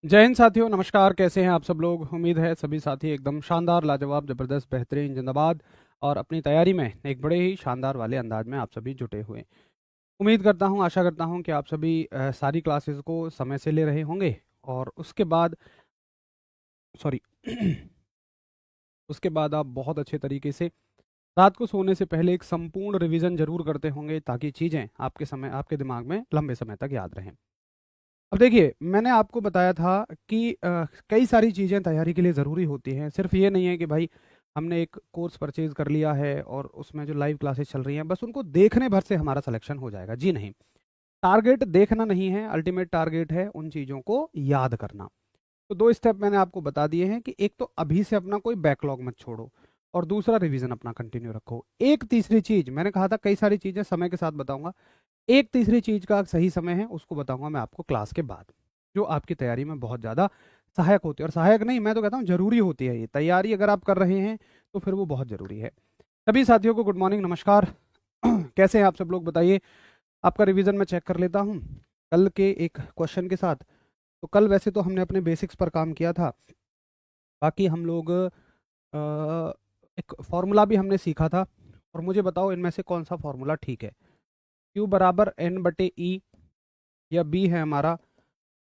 जय हिंद साथियों, नमस्कार। कैसे हैं आप सब लोग? उम्मीद है सभी साथी एकदम शानदार, लाजवाब, जबरदस्त, बेहतरीन, जिंदाबाद और अपनी तैयारी में एक बड़े ही शानदार वाले अंदाज में आप सभी जुटे हुए हैं। उम्मीद करता हूं, आशा करता हूं कि आप सभी सारी क्लासेस को समय से ले रहे होंगे और उसके बाद सॉरी उसके बाद आप बहुत अच्छे तरीके से रात को सोने से पहले एक संपूर्ण रिवीजन जरूर करते होंगे, ताकि चीज़ें आपके दिमाग में लंबे समय तक याद रहें। अब देखिए, मैंने आपको बताया था कि कई सारी चीज़ें तैयारी के लिए ज़रूरी होती हैं। सिर्फ ये नहीं है कि भाई हमने एक कोर्स परचेज कर लिया है और उसमें जो लाइव क्लासेस चल रही हैं बस उनको देखने भर से हमारा सिलेक्शन हो जाएगा। जी नहीं, टारगेट देखना नहीं है, अल्टीमेट टारगेट है उन चीज़ों को याद करना। तो दो स्टेप मैंने आपको बता दिए हैं कि एक तो अभी से अपना कोई बैकलॉग मत छोड़ो और दूसरा रिवीजन अपना कंटिन्यू रखो। एक तीसरी चीज़ मैंने कहा था, कई सारी चीज़ें समय के साथ बताऊंगा। एक तीसरी चीज का सही समय है, उसको बताऊंगा मैं आपको क्लास के बाद, जो आपकी तैयारी में बहुत ज्यादा सहायक होती है। और सहायक नहीं, मैं तो कहता हूँ जरूरी होती है। ये तैयारी अगर आप कर रहे हैं तो फिर वो बहुत जरूरी है। सभी साथियों को गुड मॉर्निंग, नमस्कार। कैसे हैं आप सब लोग, बताइए। आपका रिवीजन मैं चेक कर लेता हूँ कल के एक क्वेश्चन के साथ। तो कल वैसे तो हमने अपने बेसिक्स पर काम किया था, बाकी हम लोग एक फॉर्मूला भी हमने सीखा था। और मुझे बताओ इनमें से कौन सा फॉर्मूला ठीक है। Q बराबर एन बटे ई, या बी है हमारा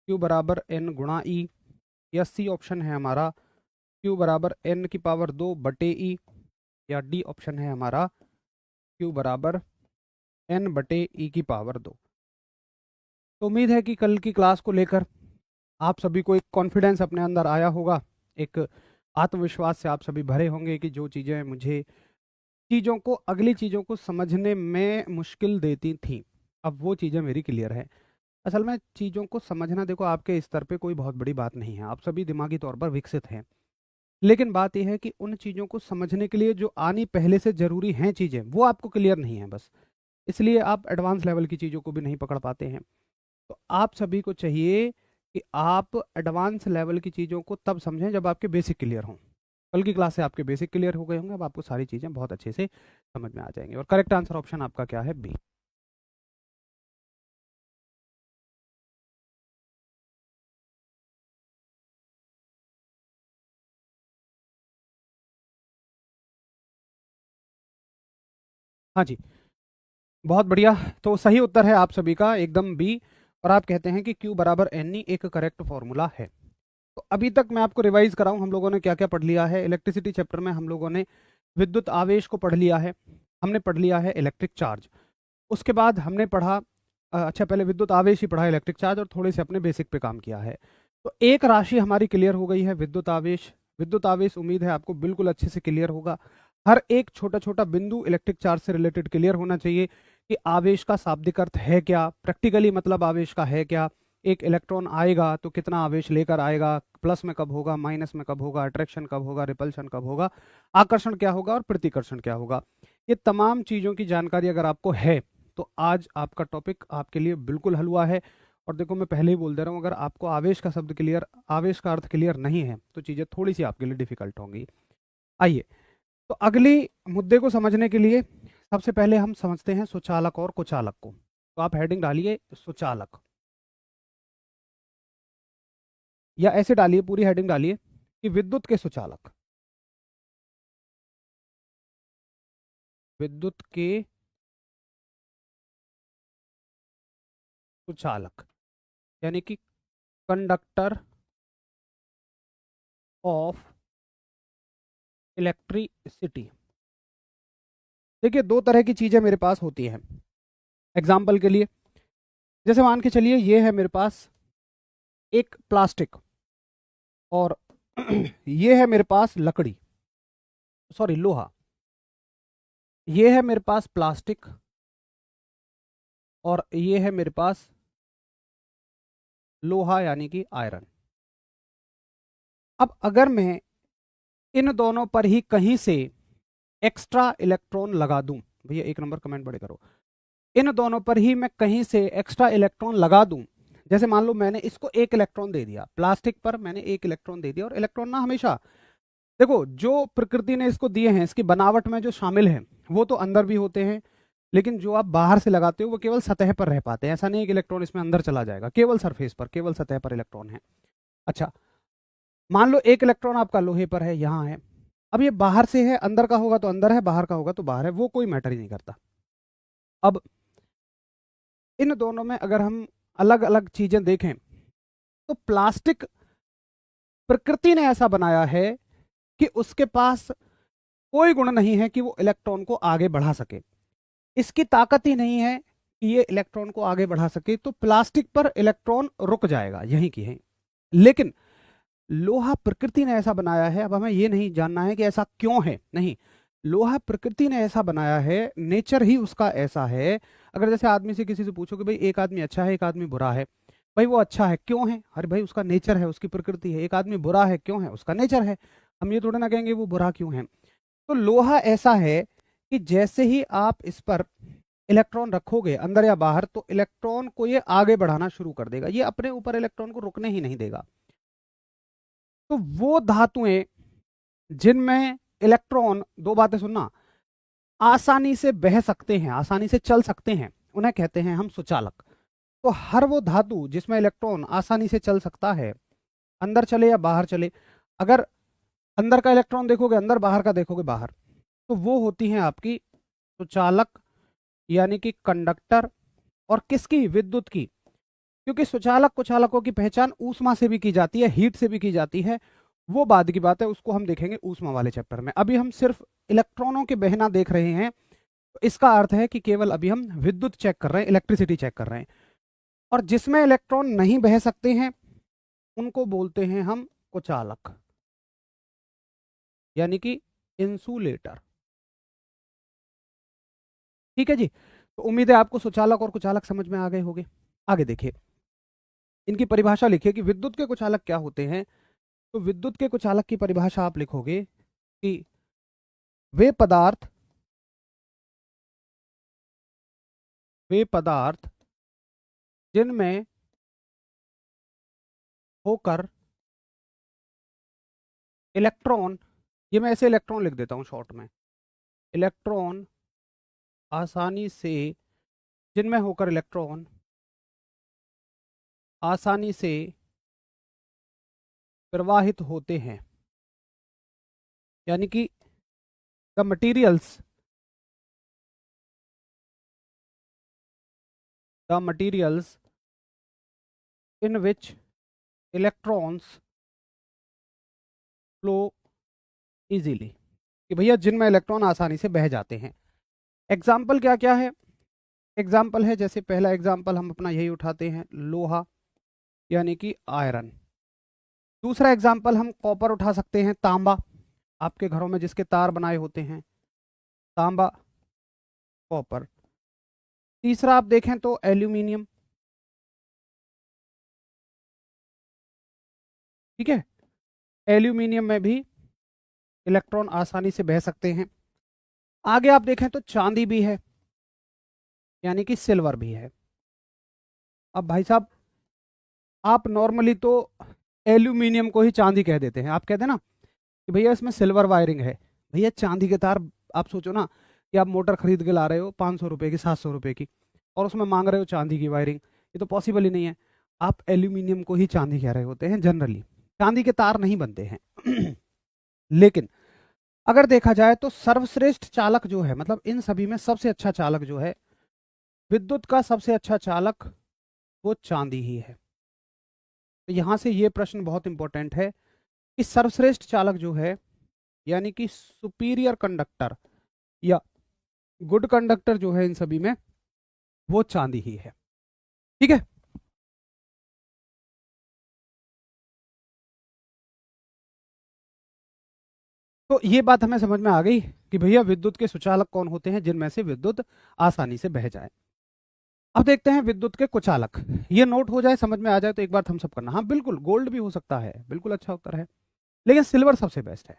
Q बराबर एन गुणा ई, या सी ऑप्शन है हमारा Q बराबर एन की पावर 2 बटे ई, या डी ऑप्शन है हमारा Q बराबर एन बटे ई की पावर 2। तो उम्मीद है कि कल की क्लास को लेकर आप सभी को एक कॉन्फिडेंस अपने अंदर आया होगा, एक आत्मविश्वास से आप सभी भरे होंगे कि जो चीज़ें मुझे अगली चीज़ों को समझने में मुश्किल देती थी, अब वो चीज़ें मेरी क्लियर है। असल में चीज़ों को समझना, देखो, आपके स्तर पे कोई बहुत बड़ी बात नहीं है, आप सभी दिमागी तौर पर विकसित हैं। लेकिन बात यह है कि उन चीज़ों को समझने के लिए जो आनी पहले से ज़रूरी हैं चीज़ें, वो आपको क्लियर नहीं है बस, इसलिए आप एडवांस लेवल की चीज़ों को भी नहीं पकड़ पाते हैं। तो आप सभी को चाहिए कि आप एडवांस लेवल की चीज़ों को तब समझें जब आपके बेसिक क्लियर हों। कल की क्लास से आपके बेसिक क्लियर हो गए होंगे, अब आपको सारी चीज़ें बहुत अच्छे से समझ में आ जाएंगी। और करेक्ट आंसर ऑप्शन आपका क्या है? बी। हाँ जी, बहुत बढ़िया। तो सही उत्तर है आप सभी का एकदम बी। और आप कहते हैं कि Q बराबर एन ई एक करेक्ट फॉर्मूला है। तो अभी तक मैं आपको रिवाइज कराऊं, हम लोगों ने क्या क्या पढ़ लिया है। इलेक्ट्रिसिटी चैप्टर में हम लोगों ने विद्युत आवेश को पढ़ लिया है, हमने पढ़ लिया है इलेक्ट्रिक चार्ज। उसके बाद हमने पढ़ा अच्छा, पहले विद्युत आवेश ही पढ़ा, इलेक्ट्रिक चार्ज, और थोड़े से अपने बेसिक पे काम किया है। तो एक राशि हमारी क्लियर हो गई है, विद्युत आवेश। विद्युत आवेश उम्मीद है आपको बिल्कुल अच्छे से क्लियर होगा। हर एक छोटा छोटा बिंदु इलेक्ट्रिक चार्ज से रिलेटेड क्लियर होना चाहिए कि आवेश का शाब्दिक अर्थ है क्या, प्रैक्टिकली मतलब आवेश का है क्या। एक इलेक्ट्रॉन आएगा तो कितना आवेश लेकर आएगा, प्लस में कब होगा, माइनस में कब होगा, अट्रैक्शन कब होगा, रिपल्शन कब होगा, आकर्षण क्या होगा और प्रतिकर्षण क्या होगा। ये तमाम चीज़ों की जानकारी अगर आपको है तो आज आपका टॉपिक आपके लिए बिल्कुल हलवा है। और देखो, मैं पहले ही बोल दे रहा हूँ, अगर आपको आवेश का शब्द क्लियर, आवेश का अर्थ क्लियर नहीं है तो चीज़ें थोड़ी सी आपके लिए डिफिकल्ट होंगी। आइए, तो अगली मुद्दे को समझने के लिए सबसे पहले हम समझते हैं सुचालक और कुचालक को। तो आप हेडिंग डालिए सुचालक, या ऐसे डालिए, पूरी हेडिंग डालिए कि विद्युत के सुचालक। विद्युत के सुचालक यानी कि कंडक्टर ऑफ इलेक्ट्रिसिटी। देखिए, दो तरह की चीजें मेरे पास होती हैं। एग्जाम्पल के लिए, जैसे मान के चलिए ये है मेरे पास एक प्लास्टिक, और ये है मेरे पास लकड़ी, सॉरी लोहा। ये है मेरे पास प्लास्टिक और ये है मेरे पास लोहा यानी कि आयरन। अब अगर मैं इन दोनों पर ही कहीं से एक्स्ट्रा इलेक्ट्रॉन लगा दूं, भैया एक नंबर कमेंट बड़े करो, इन दोनों पर ही मैं कहीं से एक्स्ट्रा इलेक्ट्रॉन लगा दूं, जैसे मान लो मैंने इसको एक इलेक्ट्रॉन दे दिया, प्लास्टिक पर मैंने एक इलेक्ट्रॉन दे दिया। और इलेक्ट्रॉन ना हमेशा, देखो, जो प्रकृति ने इसको दिए हैं, इसकी बनावट में जो शामिल हैं वो तो अंदर भी होते हैं, लेकिन जो आप बाहर से लगाते हो वो केवल सतह पर रह पाते हैं। ऐसा नहीं है कि इलेक्ट्रॉन इसमें अंदर चला जाएगा, केवल सरफेस पर, केवल सतह पर इलेक्ट्रॉन है। अच्छा, मान लो एक इलेक्ट्रॉन आपका लोहे पर है, यहाँ है। अब ये बाहर से है, अंदर का होगा तो अंदर है, बाहर का होगा तो बाहर है, वो कोई मैटर ही नहीं करता। अब इन दोनों में अगर हम अलग अलग चीजें देखें तो प्लास्टिक प्रकृति ने ऐसा बनाया है कि उसके पास कोई गुण नहीं है कि वो इलेक्ट्रॉन को आगे बढ़ा सके। इसकी ताकत ही नहीं है कि ये इलेक्ट्रॉन को आगे बढ़ा सके, तो प्लास्टिक पर इलेक्ट्रॉन रुक जाएगा यहीं की यहीं। लेकिन लोहा प्रकृति ने ऐसा बनाया है, अब हमें ये नहीं जानना है कि ऐसा क्यों है, नहीं, लोहा प्रकृति ने ऐसा बनाया है, नेचर ही उसका ऐसा है। अगर जैसे आदमी से किसी से पूछो कि भाई एक आदमी अच्छा है एक आदमी बुरा है, भाई वो अच्छा है क्यों है, अरे भाई उसका नेचर है, उसकी प्रकृति है। एक आदमी बुरा है क्यों है, उसका नेचर है। हम ये थोड़ा ना कहेंगे वो बुरा क्यों है। तो लोहा ऐसा है कि जैसे ही आप इस पर इलेक्ट्रॉन रखोगे अंदर या बाहर, तो इलेक्ट्रॉन को ये आगे बढ़ाना शुरू कर देगा, ये अपने ऊपर इलेक्ट्रॉन को रुकने ही नहीं देगा। तो वो धातुएं जिनमें इलेक्ट्रॉन, दो बातें सुनना, आसानी से बह सकते हैं, आसानी से चल सकते हैं, उन्हें कहते हैं हम सुचालक। तो हर वो धातु जिसमें इलेक्ट्रॉन आसानी से चल सकता है, अंदर चले या बाहर चले, अगर अंदर का इलेक्ट्रॉन देखोगे अंदर, बाहर का देखोगे बाहर, तो वो होती हैं आपकी सुचालक, यानी कि कंडक्टर। और किसकी, विद्युत की। क्योंकि सुचालक कुचालकों की पहचान ऊष्मा से भी की जाती है, हीट से भी की जाती है, वो बाद की बात है, उसको हम देखेंगे ऊष्मा वाले चैप्टर में। अभी हम सिर्फ इलेक्ट्रॉनों के बहना देख रहे हैं, तो इसका अर्थ है कि केवल अभी हम विद्युत चेक कर रहे हैं, इलेक्ट्रिसिटी चेक कर रहे हैं। और जिसमें इलेक्ट्रॉन नहीं बह सकते हैं उनको बोलते हैं हम कुचालक, यानी कि इंसुलेटर। ठीक है जी। तो उम्मीद है आपको सुचालक और कुचालक समझ में आ गए होंगे। आगे देखिए, इनकी परिभाषा लिखिए कि विद्युत के कुचालक क्या होते हैं। तो विद्युत के कुचालक की परिभाषा आप लिखोगे कि वे पदार्थ जिनमें होकर इलेक्ट्रॉन, ये मैं ऐसे इलेक्ट्रॉन लिख देता हूं शॉर्ट में, इलेक्ट्रॉन आसानी से, जिनमें होकर इलेक्ट्रॉन आसानी से प्रवाहित होते हैं, यानी कि the materials in which electrons flow easily, कि भैया जिनमें इलेक्ट्रॉन आसानी से बह जाते हैं। एग्जाम्पल क्या क्या है, एग्जाम्पल है, जैसे पहला एग्जाम्पल हम अपना यही उठाते हैं, लोहा, यानी कि आयरन। दूसरा एग्जाम्पल हम कॉपर उठा सकते हैं, तांबा, आपके घरों में जिसके तार बनाए होते हैं, तांबा, कॉपर। तीसरा आप देखें तो एल्यूमिनियम। ठीक है, एल्यूमिनियम में भी इलेक्ट्रॉन आसानी से बह सकते हैं। आगे आप देखें तो चांदी भी है, यानी कि सिल्वर भी है। अब भाई साहब, आप नॉर्मली तो एल्यूमिनियम को ही चांदी कह देते हैं, आप कहते हैं ना कि भैया इसमें सिल्वर वायरिंग है। भैया चांदी के तार, आप सोचो ना कि आप मोटर खरीद के ला रहे हो 500 रुपए की, 700 रुपए की, और उसमें मांग रहे हो चांदी की वायरिंग, ये तो पॉसिबल ही नहीं है। आप एल्यूमिनियम को ही चांदी कह रहे होते हैं जनरली, चांदी के तार नहीं बनते हैं। लेकिन अगर देखा जाए तो सर्वश्रेष्ठ चालक जो है, मतलब इन सभी में सबसे अच्छा चालक जो है, विद्युत का सबसे अच्छा चालक, वो चांदी ही है। तो यहां से ये प्रश्न बहुत इंपॉर्टेंट है कि सर्वश्रेष्ठ चालक जो है, यानी कि सुपीरियर कंडक्टर या गुड कंडक्टर जो है इन सभी में, वो चांदी ही है। ठीक है, तो ये बात हमें समझ में आ गई कि भैया विद्युत के सुचालक कौन होते हैं, जिनमें से विद्युत आसानी से बह जाए। अब देखते हैं विद्युत के कुचालक। ये नोट हो जाए, समझ में आ जाए तो एक बार थम्स अप करना। हाँ बिल्कुल, गोल्ड भी हो सकता है, बिल्कुल अच्छा उत्तर है, लेकिन सिल्वर सबसे बेस्ट है,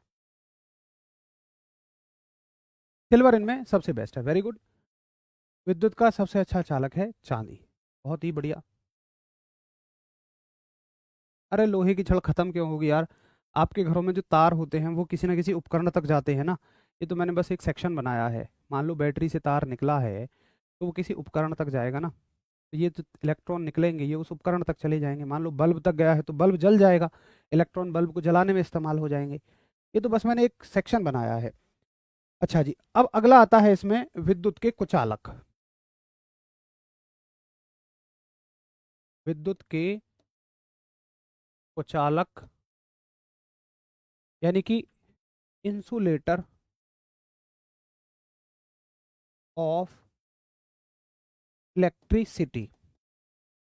सिल्वर इनमें सबसे बेस्ट है। Very good. विद्युत का सबसे अच्छा चालक है चांदी, बहुत ही बढ़िया। अरे लोहे की छड़ खत्म क्यों होगी यार, आपके घरों में जो तार होते हैं वो किसी ना किसी उपकरण तक जाते हैं ना। ये तो मैंने बस एक सेक्शन बनाया है, मान लो बैटरी से तार निकला है तो वो किसी उपकरण तक जाएगा ना। तो ये जो इलेक्ट्रॉन निकलेंगे ये उस उपकरण तक चले जाएंगे। मान लो बल्ब तक गया है तो बल्ब जल जाएगा, इलेक्ट्रॉन बल्ब को जलाने में इस्तेमाल हो जाएंगे। ये तो बस मैंने एक सेक्शन बनाया है। अच्छा जी, अब अगला आता है इसमें विद्युत के कुचालक। विद्युत के कुचालक यानी कि इंसुलेटर ऑफ इलेक्ट्रिसिटी।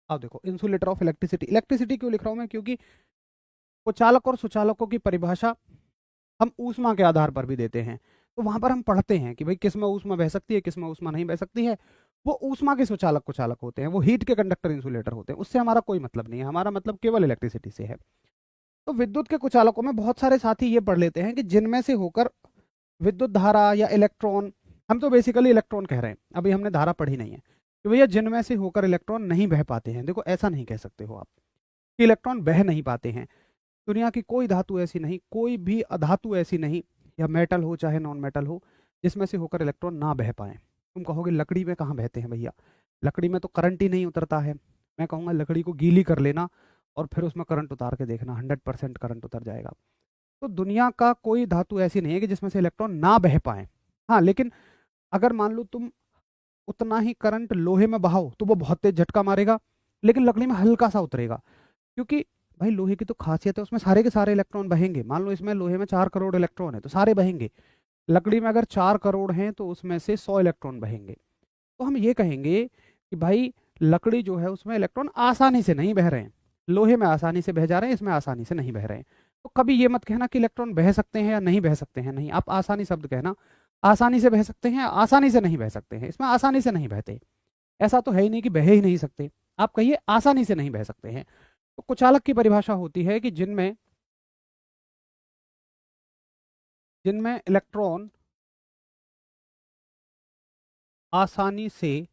अब देखो, इंसुलेटर ऑफ इलेक्ट्रिसिटी, इलेक्ट्रिसिटी क्यों लिख रहा हूं मैं, क्योंकि कुचालक और सुचालकों की परिभाषा हम ऊष्मा के आधार पर भी देते हैं। तो वहां पर हम पढ़ते हैं कि भाई किस में ऊष्मा बह सकती है, किस में ऊष्मा नहीं बह सकती है। वो ऊष्मा के सुचालक कुचालक होते हैं, वो हीट के कंडक्टर इंसुलेटर होते हैं। उससे हमारा कोई मतलब नहीं है, हमारा मतलब केवल इलेक्ट्रिसिटी से है। तो विद्युत के कुचालकों में बहुत सारे साथी ये पढ़ लेते हैं कि जिनमें से होकर विद्युत धारा या इलेक्ट्रॉन, हम तो बेसिकली इलेक्ट्रॉन कह रहे हैं, अभी हमने धारा पढ़ी नहीं है, कि भैया जिनमें से होकर इलेक्ट्रॉन नहीं बह पाते हैं। देखो ऐसा नहीं कह सकते हो आप कि इलेक्ट्रॉन बह नहीं पाते हैं। दुनिया की कोई धातु ऐसी नहीं, कोई भी अधातु ऐसी नहीं, या मेटल हो चाहे नॉन मेटल हो, जिसमें से होकर इलेक्ट्रॉन ना बह पाए। तुम कहोगे लकड़ी में कहाँ बहते हैं भैया, लकड़ी में तो करंट ही नहीं उतरता है। मैं कहूँगा लकड़ी को गीली कर लेना और फिर उसमें करंट उतार के देखना, 100% करंट उतर जाएगा। तो दुनिया का कोई धातु ऐसी नहीं है कि जिसमें से इलेक्ट्रॉन ना बह पाए। हाँ, लेकिन अगर मान लो तुम उतना ही करंट लोहे में बहाओ तो वो बहुत तेज झटका मारेगा, लेकिन लकड़ी में हल्का सा उतरेगा। क्योंकि भाई लोहे की तो खासियत है, उसमें सारे के सारे इलेक्ट्रॉन बहेंगे। मान लो इसमें लोहे में 4 करोड़ इलेक्ट्रॉन है तो सारे बहेंगे। लकड़ी में अगर 4 करोड़ हैं तो उसमें से 100 इलेक्ट्रॉन बहेंगे। तो हम ये कहेंगे कि भाई लकड़ी जो है उसमें इलेक्ट्रॉन आसानी से नहीं बह रहे हैं, लोहे में आसानी से बह जा रहे हैं, इसमें आसानी से नहीं बह रहे हैं। तो कभी ये मत कहना कि इलेक्ट्रॉन बह सकते हैं या नहीं बह सकते हैं, नहीं, आप आसानी शब्द कहना। आसानी से बह सकते हैं, आसानी से नहीं बह सकते हैं, इसमें आसानी से नहीं बहते। ऐसा तो है ही नहीं कि बह ही नहीं सकते, आप कहिए आसानी से नहीं बह सकते हैं। तो कुचालक की परिभाषा होती है कि जिनमें जिनमें इलेक्ट्रॉन आसानी से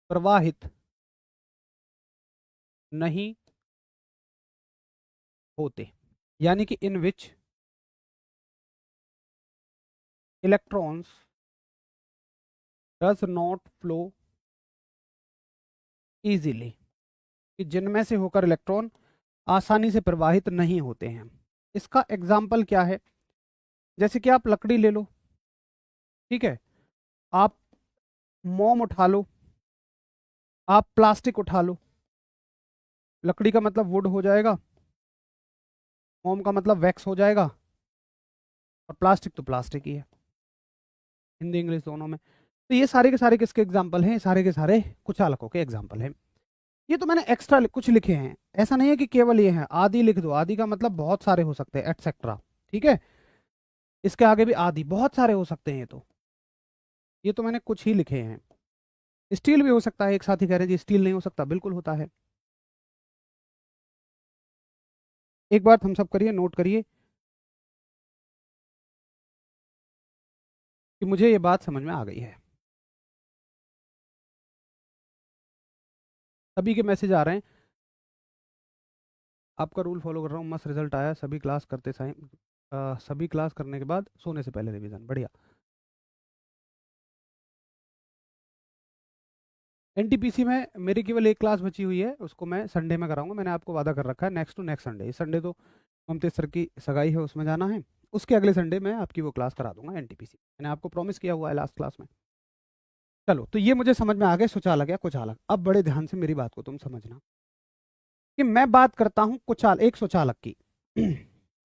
प्रवाहित नहीं होते, यानी कि in which electrons does not flow easily, कि जिनमें से होकर इलेक्ट्रॉन आसानी से प्रवाहित नहीं होते हैं। इसका एग्जाम्पल क्या है, जैसे कि आप लकड़ी ले लो, ठीक है, आप मोम उठा लो, आप प्लास्टिक उठा लो। लकड़ी का मतलब वुड हो जाएगा, मोम का मतलब वैक्स हो जाएगा, और प्लास्टिक तो प्लास्टिक ही है, हिंदी इंग्लिश दोनों में। तो ये सारे के सारे किसके एग्जाम्पल हैं, सारे के सारे कुचालकों के एग्जाम्पल हैं। ये तो मैंने एक्स्ट्रा कुछ लिखे हैं, ऐसा नहीं है कि केवल ये हैं। आदि लिख दो, आदि का मतलब बहुत सारे हो सकते हैं, एटसेट्रा, ठीक है। इसके आगे भी आदि बहुत सारे हो सकते हैं। ये तो मैंने कुछ ही लिखे हैं। स्टील भी हो सकता है, एक साथी कह रहे हैं जी स्टील नहीं हो सकता, बिल्कुल होता है। एक बात हम सब करिए, नोट करिए कि मुझे ये बात समझ में आ गई है। सभी के मैसेज आ रहे हैं, आपका रूल फॉलो कर रहा हूँ, मस्त रिजल्ट आया, सभी क्लास करते सभी क्लास करने के बाद सोने से पहले रिवीजन, बढ़िया। एनटीपीसी में मेरी केवल एक क्लास बची हुई है, उसको मैं संडे में कराऊंगा, मैंने आपको वादा कर रखा है, नेक्स्ट टू नेक्स्ट संडे। इस संडे तो ममतेज सर की सगाई है, उसमें जाना है, उसके अगले संडे मैं आपकी वो क्लास करा दूंगा एनटीपीसी, मैंने आपको प्रॉमिस किया हुआ है लास्ट क्लास में। चलो, तो ये मुझे समझ में आ गया सुचालक या कुचालक। अब बड़े ध्यान से मेरी बात को तुम समझना कि मैं बात करता हूं एक सुचालक की।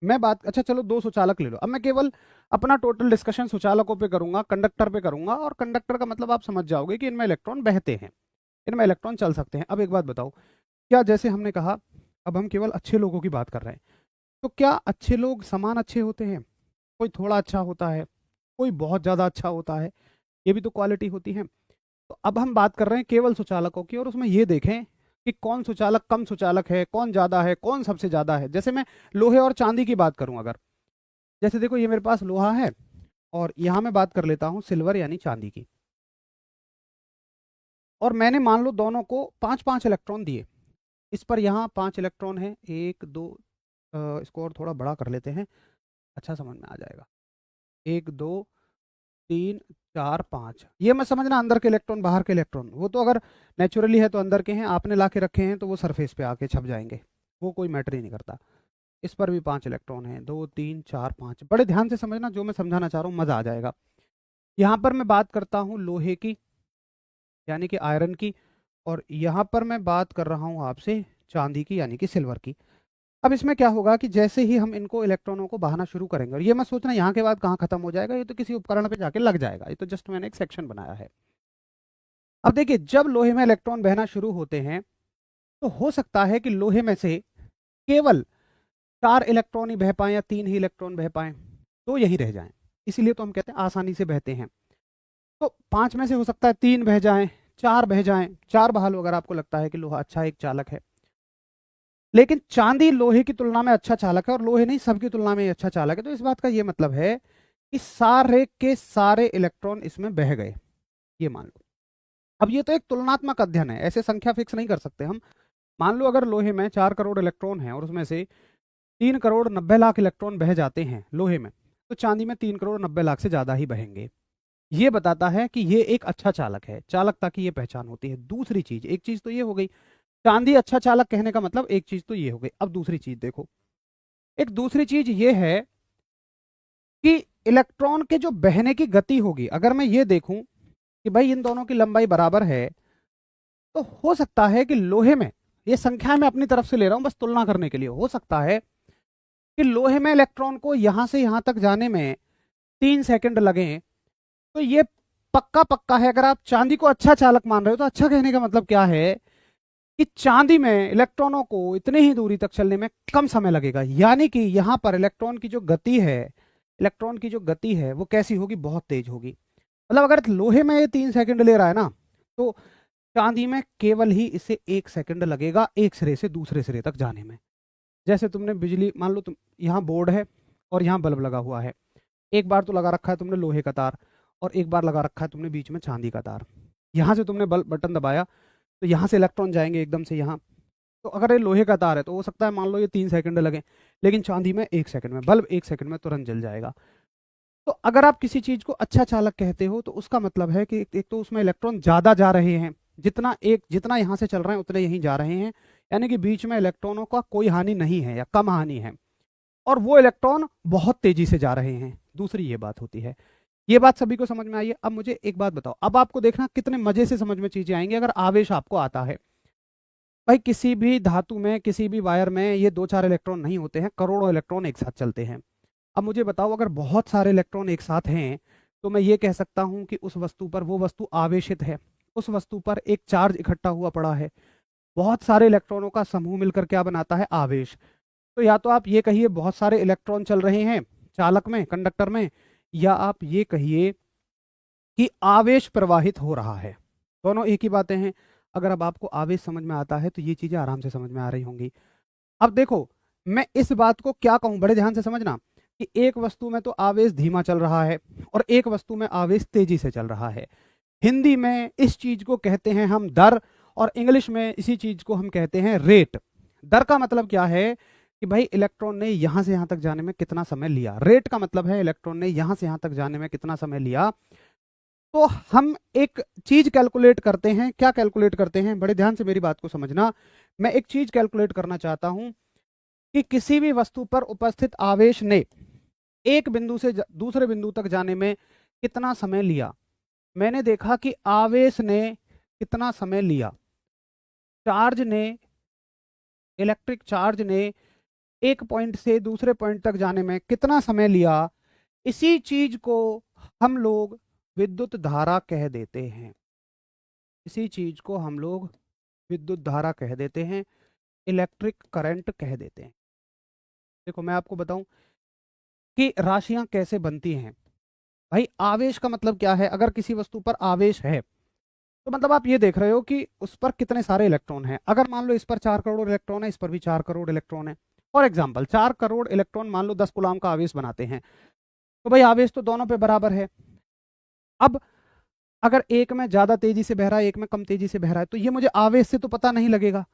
मैं बात, अच्छा चलो 2 सुचालक ले लो। अब मैं केवल अपना टोटल डिस्कशन सुचालकों पे करूंगा, कंडक्टर पे करूंगा, और कंडक्टर का मतलब आप समझ जाओगे कि इनमें इलेक्ट्रॉन बहते हैं, इनमें इलेक्ट्रॉन चल सकते हैं। अब एक बात बताओ, क्या जैसे हमने कहा अब हम केवल अच्छे लोगों की बात कर रहे हैं, तो क्या अच्छे लोग समान अच्छे होते हैं? कोई थोड़ा अच्छा होता है, कोई बहुत ज्यादा अच्छा होता है, ये भी तो क्वालिटी होती है। तो अब हम बात कर रहे हैं केवल सुचालकों की, और उसमें ये देखें कि कौन सुचालक कम सुचालक है, कौन ज्यादा है, कौन सबसे ज्यादा है। जैसे मैं लोहे और चांदी की बात करूं, अगर जैसे देखो ये मेरे पास लोहा है, और यहां मैं बात कर लेता हूं सिल्वर यानी चांदी की, और मैंने मान लो दोनों को 5-5 इलेक्ट्रॉन दिए। इस पर यहाँ 5 इलेक्ट्रॉन है, 1 2, इसको और थोड़ा बड़ा कर लेते हैं, अच्छा समझ में आ जाएगा। 1 2 3 4 5, ये मत समझना अंदर के इलेक्ट्रॉन बाहर के इलेक्ट्रॉन, वो तो अगर नेचुरली है तो अंदर के हैं, आपने ला के रखे हैं तो वो सरफेस पे आके छप जाएंगे, वो कोई मैटर ही नहीं करता। इस पर भी 5 इलेक्ट्रॉन हैं, 2 3 4 5। बड़े ध्यान से समझना जो मैं समझाना चाह रहा हूँ, मजा आ जाएगा। यहाँ पर मैं बात करता हूँ लोहे की, यानी कि आयरन की, और यहाँ पर मैं बात कर रहा हूँ आपसे चांदी की, यानी कि सिल्वर की। अब इसमें क्या होगा कि जैसे ही हम इनको इलेक्ट्रॉनों को बहाना शुरू करेंगे, और ये मत सोचना यहाँ के बाद कहाँ खत्म हो जाएगा, ये तो किसी उपकरण पे जाके लग जाएगा, ये तो जस्ट मैंने एक सेक्शन बनाया है। अब देखिए, जब लोहे में इलेक्ट्रॉन बहना शुरू होते हैं तो हो सकता है कि लोहे में से केवल 4 इलेक्ट्रॉन ही बह पाए या 3 ही इलेक्ट्रॉन बह पाए, तो यही रह जाएं। इसीलिए तो हम कहते हैं आसानी से बहते हैं। तो 5 में से हो सकता है 3 बह जाएं, 4 बह जाएं। 4 बहा लो अगर आपको लगता है कि लोहा अच्छा एक चालक है। लेकिन चांदी लोहे की तुलना में अच्छा चालक है, और लोहे नहीं सबकी तुलना में अच्छा चालक है। तो इस बात का ये मतलब है कि सारे के सारे इलेक्ट्रॉन इसमें बह गए, ये मान लो। अब ये तो एक तुलनात्मक अध्ययन है, ऐसे संख्या फिक्स नहीं कर सकते हम। मान लो अगर लोहे में 4 करोड़ इलेक्ट्रॉन हैं और उसमें से 3 करोड़ 90 लाख इलेक्ट्रॉन बह जाते हैं लोहे में, तो चांदी में 3 करोड़ 90 लाख से ज्यादा ही बहेंगे। ये बताता है कि ये एक अच्छा चालक है, चालकता की ये पहचान होती है। दूसरी चीज, एक चीज तो ये हो गई, चांदी अच्छा चालक कहने का मतलब एक चीज तो ये हो गई। अब दूसरी चीज देखो, एक दूसरी चीज ये है कि इलेक्ट्रॉन के जो बहने की गति होगी, अगर मैं ये देखूं कि भाई इन दोनों की लंबाई बराबर है, तो हो सकता है कि लोहे में, ये संख्या मैं अपनी तरफ से ले रहा हूं बस तुलना करने के लिए, हो सकता है कि लोहे में इलेक्ट्रॉन को यहां से यहां तक जाने में 3 सेकंड लगे। तो ये पक्का पक्का है। अगर आप चांदी को अच्छा चालक मान रहे हो, तो अच्छा कहने का मतलब क्या है कि चांदी में इलेक्ट्रॉनों को इतनी ही दूरी तक चलने में कम समय लगेगा। यानी कि यहां पर इलेक्ट्रॉन की जो गति है, इलेक्ट्रॉन की जो गति है वो कैसी होगी, बहुत तेज होगी। मतलब अगर लोहे में ये 3 सेकंड ले रहा है ना, तो चांदी में केवल ही इसे 1 सेकंड लगेगा एक सिरे से दूसरे सिरे तक जाने में। जैसे तुमने बिजली, मान लो तुम यहाँ बोर्ड है और यहाँ बल्ब लगा हुआ है, एक बार तो लगा रखा है तुमने लोहे का तार, और एक बार लगा रखा है तुमने बीच में चांदी का तार। यहाँ से तुमने बल्ब बटन दबाया तो यहाँ से इलेक्ट्रॉन जाएंगे एकदम से यहाँ। तो अगर ये लोहे का तार है तो हो सकता है मान लो ये 3 सेकंड लगे, लेकिन चांदी में 1 सेकंड में, बल्ब 1 सेकंड में तुरंत जल जाएगा। तो अगर आप किसी चीज को अच्छा चालक कहते हो तो उसका मतलब है कि एक तो उसमें इलेक्ट्रॉन ज्यादा जा रहे हैं, जितना यहाँ से चल रहे हैं उतने यहीं जा रहे हैं, यानी कि बीच में इलेक्ट्रॉनों का कोई हानि नहीं है या कम हानि है, और वो इलेक्ट्रॉन बहुत तेजी से जा रहे हैं। दूसरी ये बात होती है। ये बात सभी को समझ में आई है। अब मुझे एक बात बताओ, अब आपको देखना कितने मजे से समझ में चीजें आएंगी अगर आवेश आपको आता है। भाई किसी भी धातु में, किसी भी वायर में ये 2-4 इलेक्ट्रॉन नहीं होते हैं, करोड़ों इलेक्ट्रॉन एक साथ चलते हैं। अब मुझे बताओ, अगर बहुत सारे इलेक्ट्रॉन एक साथ हैं तो मैं ये कह सकता हूं कि उस वस्तु पर, वो वस्तु आवेशित है, उस वस्तु पर एक चार्ज इकट्ठा हुआ पड़ा है। बहुत सारे इलेक्ट्रॉनों का समूह मिलकर क्या बनाता है, आवेश। तो या तो आप ये कहिए बहुत सारे इलेक्ट्रॉन चल रहे हैं चालक में, कंडक्टर में, या आप ये कहिए कि आवेश प्रवाहित हो रहा है। दोनों एक ही बातें हैं। अगर अब आपको आवेश समझ में आता है तो ये चीजें आराम से समझ में आ रही होंगी। अब देखो, मैं इस बात को क्या कहूं, बड़े ध्यान से समझना, कि एक वस्तु में तो आवेश धीमा चल रहा है और एक वस्तु में आवेश तेजी से चल रहा है। हिंदी में इस चीज को कहते हैं हम दर, और इंग्लिश में इसी चीज को हम कहते हैं रेट। दर का मतलब क्या है कि भाई इलेक्ट्रॉन ने यहां से यहां तक जाने में कितना समय लिया, रेट का मतलब है इलेक्ट्रॉन ने यहां से यहां तक जाने में कितना समय लिया। तो हम एक चीज कैलकुलेट करते हैं। क्या कैलकुलेट करते हैं, बड़े ध्यान से मेरी बात को समझना। मैं एक चीज कैलकुलेट करना चाहता हूं कि किसी भी वस्तु पर उपस्थित आवेश ने एक बिंदु से दूसरे बिंदु तक जाने में कितना समय लिया। मैंने देखा कि आवेश ने कितना समय लिया, चार्ज ने, इलेक्ट्रिक चार्ज ने एक पॉइंट से दूसरे पॉइंट तक जाने में कितना समय लिया। इसी चीज को हम लोग विद्युत धारा कह देते हैं। इसी चीज को हम लोग विद्युत धारा कह देते हैं, इलेक्ट्रिक करंट कह देते हैं। देखो मैं आपको बताऊं कि राशियां कैसे बनती हैं। भाई आवेश का मतलब क्या है, अगर किसी वस्तु पर आवेश है तो मतलब आप ये देख रहे हो कि उस पर कितने सारे इलेक्ट्रॉन हैं। अगर मान लो इस पर 4 करोड़ इलेक्ट्रॉन है, इस पर भी 4 करोड़ इलेक्ट्रॉन है, फॉर एग्जाम्पल 4 करोड़ इलेक्ट्रॉन मान लो 10 कूलाम का आवेश बनाते हैं, तो भाई आवेश तो दोनों पे बराबर है। अब अगर एक में ज्यादा तेजी से बह रहा है, एक में कम तेजी से बह रहा है, तो ये मुझे आवेश से तो पता नहीं लगेगा।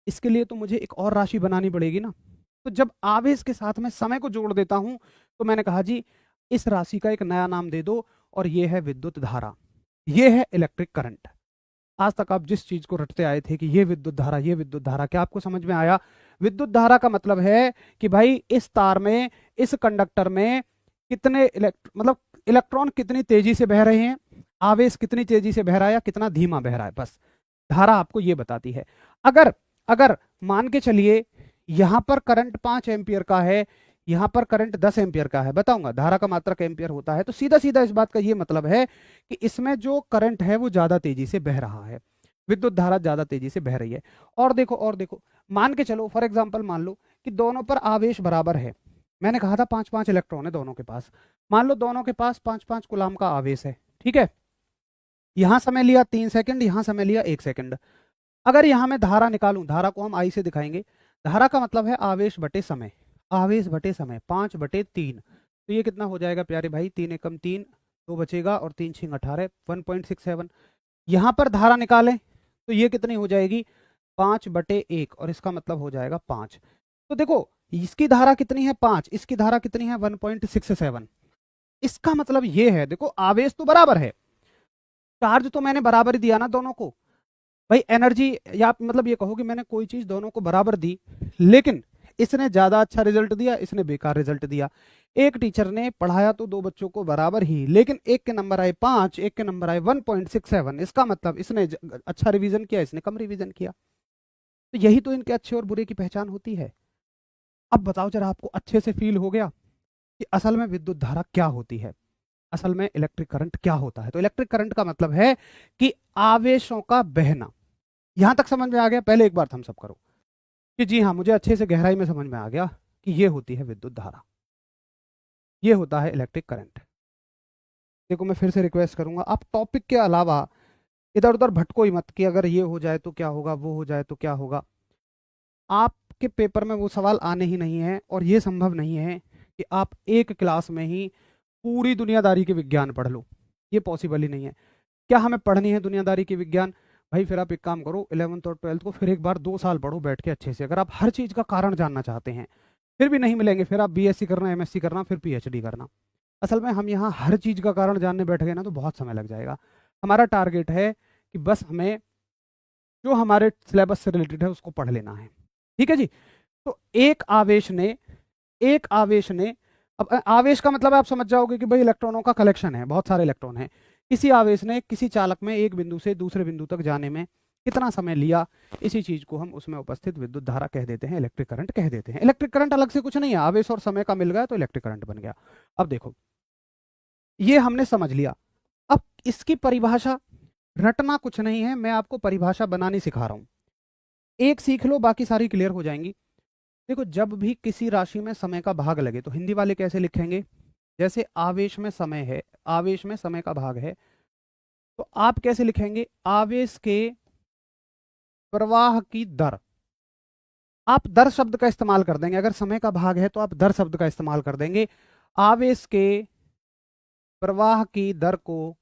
इसके लिए तो मुझे एक और राशि बनानी पड़ेगी ना। तो जब आवेश के साथ में समय को जोड़ देता हूं, तो मैंने कहा जी इस राशि का एक नया नाम दे दो, और ये है विद्युत धारा, ये है इलेक्ट्रिक करंट। आज तक आप जिस चीज को रटते आए थे कि ये विद्युत धारा, ये विद्युत धारा, क्या आपको समझ में आया? विद्युत धारा का मतलब है कि भाई इस तार में, इस कंडक्टर में कितने मतलब इलेक्ट्रॉन कितनी तेजी से बह रहे हैं, आवेश कितनी तेजी से बह रहा है या कितना धीमा बह रहा है, बस धारा आपको ये बताती है। अगर अगर मान के चलिए यहां पर करंट 5 एम्पियर का है, यहां पर करंट 10 एम्पियर का है, बताऊंगा धारा का मात्रक एम्पियर होता है, तो सीधा सीधा इस बात का ये मतलब है कि इसमें जो करंट है वो ज्यादा तेजी से बह रहा है, विद्युत धारा ज्यादा तेजी से बह रही है। और देखो मान के चलो, फॉर एग्जाम्पल मान लो कि दोनों पर आवेश बराबर है। मैंने कहा था 5-5 इलेक्ट्रॉन है दोनों के पास, मान लो दोनों के पास 5-5 कूलाम का आवेश है, ठीक है। यहां समय लिया 3 सेकंड, यहां समय लिया 1 सेकंड। अगर यहां मैं धारा निकालूं, धारा को हम आई से दिखाएंगे, धारा का मतलब है आवेश बटे समय, आवेश बटे समय 5/3। तो ये कितना हो जाएगा प्यारे भाई, 3 एकम 3, 2 बचेगा और 3 6 18, 1.67। यहां पर धारा निकालें तो ये कितनी हो जाएगी, 5/1, और इसका मतलब हो जाएगा 5। तो देखो इसकी धारा कितनी है 5, इसकी धारा कितनी है 1.67। इसका मतलब ये है, देखो आवेश तो बराबर है, चार्ज तो मैंने बराबर ही दिया ना दोनों को भाई, एनर्जी, या आप मतलब ये कहो कि मैंने कोई चीज दोनों को बराबर दी, लेकिन इसने ज्यादा अच्छा रिजल्ट दिया, इसने बेकार रिजल्ट दिया। एक टीचर ने पढ़ाया तो दो बच्चों को बराबर ही, लेकिन एक के नंबर आए 5, एक के नंबर आए 1.67। इसका मतलब इसने अच्छा रिवीजन किया, इसने कम रिवीजन किया। तो यही तो इनके अच्छे और बुरे की पहचान होती है। अब बताओ जरा, आपको अच्छे से फील हो गया कि असल में विद्युत धारा क्या होती है, असल में इलेक्ट्रिक करंट क्या होता है? तो इलेक्ट्रिक करंट का मतलब है कि आवेशों का बहना। यहां तक समझ में आ गया? पहले एक बार थम्स अप करो कि जी हाँ, मुझे अच्छे से गहराई में समझ में आ गया कि ये होती है विद्युत धारा, ये होता है इलेक्ट्रिक करंट। देखो मैं फिर से रिक्वेस्ट करूंगा, आप टॉपिक के अलावा इधर उधर भटको ही मत कि अगर ये हो जाए तो क्या होगा, वो हो जाए तो क्या होगा। आपके पेपर में वो सवाल आने ही नहीं है, और ये संभव नहीं है कि आप एक क्लास में ही पूरी दुनियादारी के विज्ञान पढ़ लो, ये पॉसिबल ही नहीं है। क्या हमें पढ़नी है दुनियादारी के विज्ञान? भाई फिर आप एक काम करो, 11th और 12th को फिर एक बार 2 साल पढ़ो बैठ के अच्छे से। अगर आप हर चीज़ का कारण जानना चाहते हैं, फिर भी नहीं मिलेंगे, फिर आप बीएससी करना, एमएससी करना, फिर पीएचडी करना। असल में हम यहाँ हर चीज़ का कारण जानने बैठ गए ना तो बहुत समय लग जाएगा। हमारा टारगेट है कि बस हमें जो हमारे सिलेबस से रिलेटेड है उसको पढ़ लेना है, ठीक है जी। तो एक आवेश ने, अब आवेश का मतलब आप समझ जाओगे कि भाई इलेक्ट्रॉनों का कलेक्शन है, बहुत सारे इलेक्ट्रॉन हैं। किसी आवेश ने किसी चालक में एक बिंदु से दूसरे बिंदु तक जाने में कितना समय लिया, इसी चीज को हम उसमें उपस्थित विद्युत धारा कह देते हैं, इलेक्ट्रिक करंट कह देते हैं। इलेक्ट्रिक करंट अलग से कुछ नहीं है, आवेश और समय का मिल गया तो इलेक्ट्रिक करंट बन गया। अब देखो ये हमने समझ लिया। अब इसकी परिभाषा रटना कुछ नहीं है, मैं आपको परिभाषा बनानी सिखा रहा हूं, एक सीख लो बाकी सारी क्लियर हो जाएंगी। देखो जब भी किसी राशि में समय का भाग लगे तो हिंदी वाले कैसे लिखेंगे, जैसे आवेश में समय है, आवेश में समय का भाग है, तो आप कैसे लिखेंगे, आवेश के प्रवाह की दर। आप दर शब्द का इस्तेमाल कर देंगे, अगर समय का भाग है तो आप दर शब्द का इस्तेमाल कर देंगे। आवेश के प्रवाह की दर को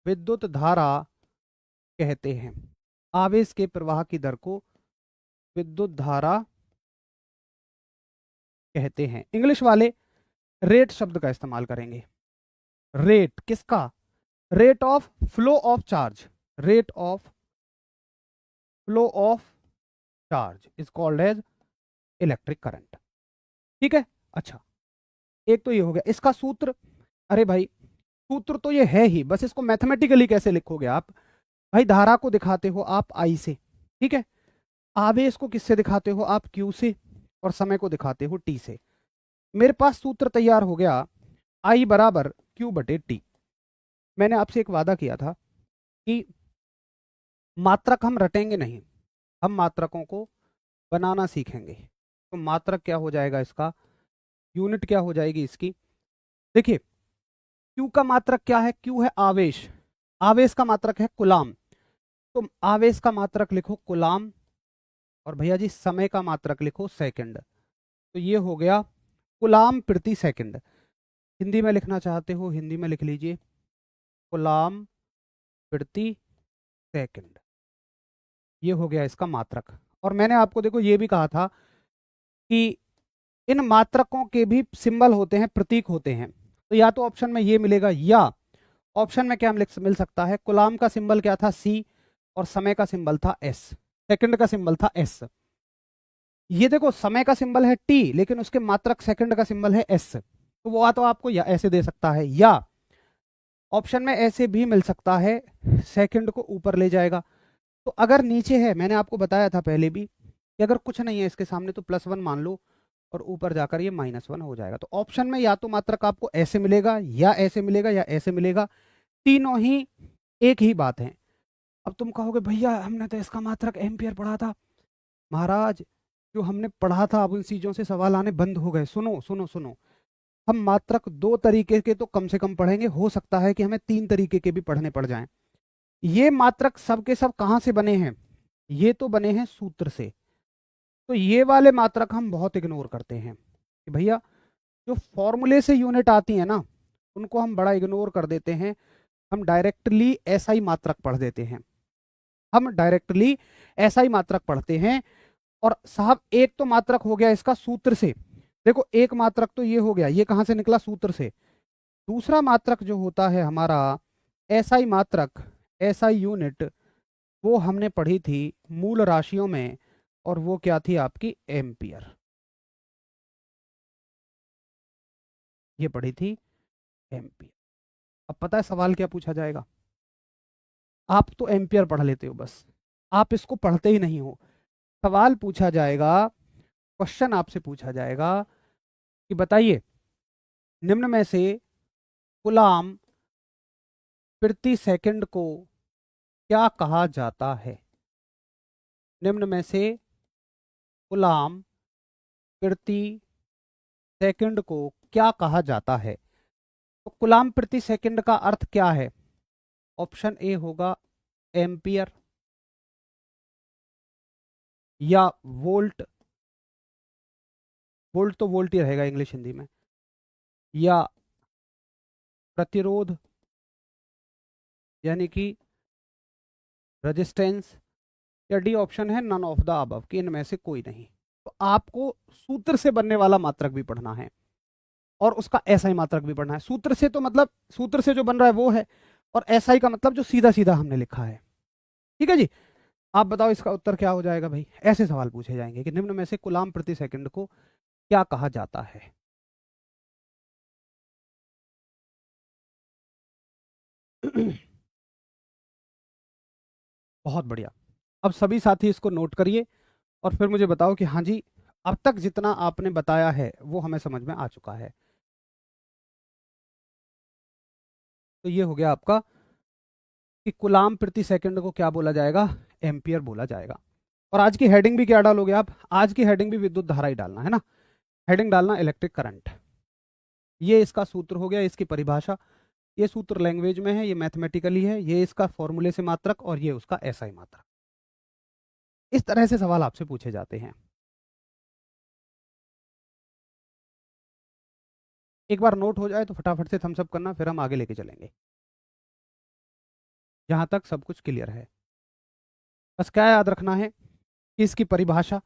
विद्युत धारा कहते हैं, आवेश के प्रवाह की दर को विद्युत धारा कहते हैं। इंग्लिश वाले रेट शब्द का इस्तेमाल करेंगे। रेट किसका? Rate of flow of charge, rate of flow of charge is called as electric current, ठीक है। अच्छा, एक तो ये हो गया इसका सूत्र। अरे भाई सूत्र तो ये है ही, बस इसको मैथमेटिकली कैसे लिखोगे आप? भाई धारा को दिखाते हो आप आई से, ठीक है, आवेश को किससे दिखाते हो आप? क्यू से, और समय को दिखाते हो टी से। मेरे पास सूत्र तैयार हो गया, आई बराबर क्यू बटे टी। मैंने आपसे एक वादा किया था कि मात्रक हम रटेंगे नहीं, हम मात्रकों को बनाना सीखेंगे। तो मात्रक क्या हो जाएगा इसका, यूनिट क्या हो जाएगी इसकी? देखिए Q का मात्रक क्या है? Q है आवेश, आवेश का मात्रक है कुलाम, तो आवेश का मात्रक लिखो कुलाम, और भैया जी समय का मात्रक लिखो सेकंड। तो ये हो गया कुलाम प्रति सेकंड। हिंदी में लिखना चाहते हो हिंदी में लिख लीजिए, कुलाम प्रति सेकंड। ये हो गया इसका मात्रक। और मैंने आपको देखो ये भी कहा था कि इन मात्रकों के भी सिंबल होते हैं, प्रतीक होते हैं। तो या तो ऑप्शन में ये मिलेगा, या ऑप्शन में क्या मिल सकता है, कूलाम का सिंबल क्या था, C, और समय का सिंबल था S, सेकंड का सिंबल था S। ये देखो समय का सिंबल है T, लेकिन उसके मात्रक सेकंड का सिंबल है S, तो वो तो आपको या ऐसे दे सकता है, या ऑप्शन में ऐसे भी मिल सकता है, सेकंड को ऊपर ले जाएगा। तो अगर नीचे है, मैंने आपको बताया था पहले भी कि अगर कुछ नहीं है इसके सामने तो +1 मान लो, और ऊपर जाकर ये -1 हो जाएगा। तो ऑप्शन में या तो मात्रक आपको ऐसे मिलेगा, या ऐसे मिलेगा, या ऐसे मिलेगा, तीनों ही एक ही बात है। अब तुम कहोगे भैया हमने तो इसका मात्रक एम्पियर पढ़ा था। महाराज, जो हमने पढ़ा था अब उन चीजों से सवाल आने बंद हो गए। सुनो सुनो सुनो, हम मात्रक 2 तरीके के तो कम से कम पढ़ेंगे, हो सकता है कि हमें 3 तरीके के भी पढ़ने पड़ जाएं। ये मात्रक सब के सब कहाँ से बने हैं, ये तो बने हैं सूत्र से। तो ये वाले मात्रक हम बहुत इग्नोर करते हैं कि भैया जो फॉर्मूले से यूनिट आती है ना, उनको हम बड़ा इग्नोर कर देते हैं। हम डायरेक्टली एसआई मात्रक पढ़ देते हैं, हम डायरेक्टली एसआई मात्रक पढ़ते हैं। और साहब एक तो मात्रक हो गया इसका सूत्र से, देखो एक मात्रक तो ये हो गया, ये कहाँ से निकला, सूत्र से। दूसरा मात्रक जो होता है हमारा एसआई मात्रक, एसआई यूनिट, वो हमने पढ़ी थी मूल राशियों में, और वो क्या थी आपकी, एम्पियर। ये पढ़ी थी एम्पियर। अब पता है सवाल क्या पूछा जाएगा, आप तो एम्पियर पढ़ लेते हो बस, आप इसको पढ़ते ही नहीं हो। सवाल पूछा जाएगा, क्वेश्चन आपसे पूछा जाएगा कि बताइए निम्न में से कूलाम प्रति सेकंड को क्या कहा जाता है। निम्न में से कूलाम प्रति सेकंड को क्या कहा जाता है। तो कूलाम प्रति सेकंड का अर्थ क्या है, ऑप्शन ए होगा एम्पियर, या वोल्ट, वोल्ट तो वोल्ट ही रहेगा इंग्लिश हिंदी में, या प्रतिरोध यानी कि रेजिस्टेंस, या डी ऑप्शन है नन ऑफ द अबव, कि इनमें से कोई नहीं। तो आपको सूत्र से बनने वाला मात्रक भी पढ़ना है, और उसका एसआई मात्रक भी पढ़ना है। सूत्र से तो मतलब सूत्र से जो बन रहा है वो है, और एसआई का मतलब जो सीधा सीधा हमने लिखा है। ठीक है जी, आप बताओ इसका उत्तर क्या हो जाएगा भाई। ऐसे सवाल पूछे जाएंगे कि निम्न में से कूलाम प्रति सेकंड को क्या कहा जाता है। बहुत बढ़िया। अब सभी साथी इसको नोट करिए, और फिर मुझे बताओ कि हाँ जी, अब तक जितना आपने बताया है वो हमें समझ में आ चुका है। तो ये हो गया आपका कि कूलाम प्रति सेकंड को क्या बोला जाएगा, एम्पियर बोला जाएगा। और आज की हेडिंग भी क्या डालोगे आप, आज की हेडिंग भी विद्युत धारा ही डालना है ना, हेडिंग डालना इलेक्ट्रिक करंट। ये इसका सूत्र हो गया, इसकी परिभाषा। ये सूत्र लैंग्वेज में है, ये मैथमेटिकली है, ये इसका फॉर्मूले से मात्रक, और ये उसका एसआई मात्रक। इस तरह से सवाल आपसे पूछे जाते हैं। एक बार नोट हो जाए तो फटाफट से थम्स अप करना, फिर हम आगे लेके चलेंगे जहां तक सब कुछ क्लियर है। बस क्या याद रखना है कि इसकी परिभाषा,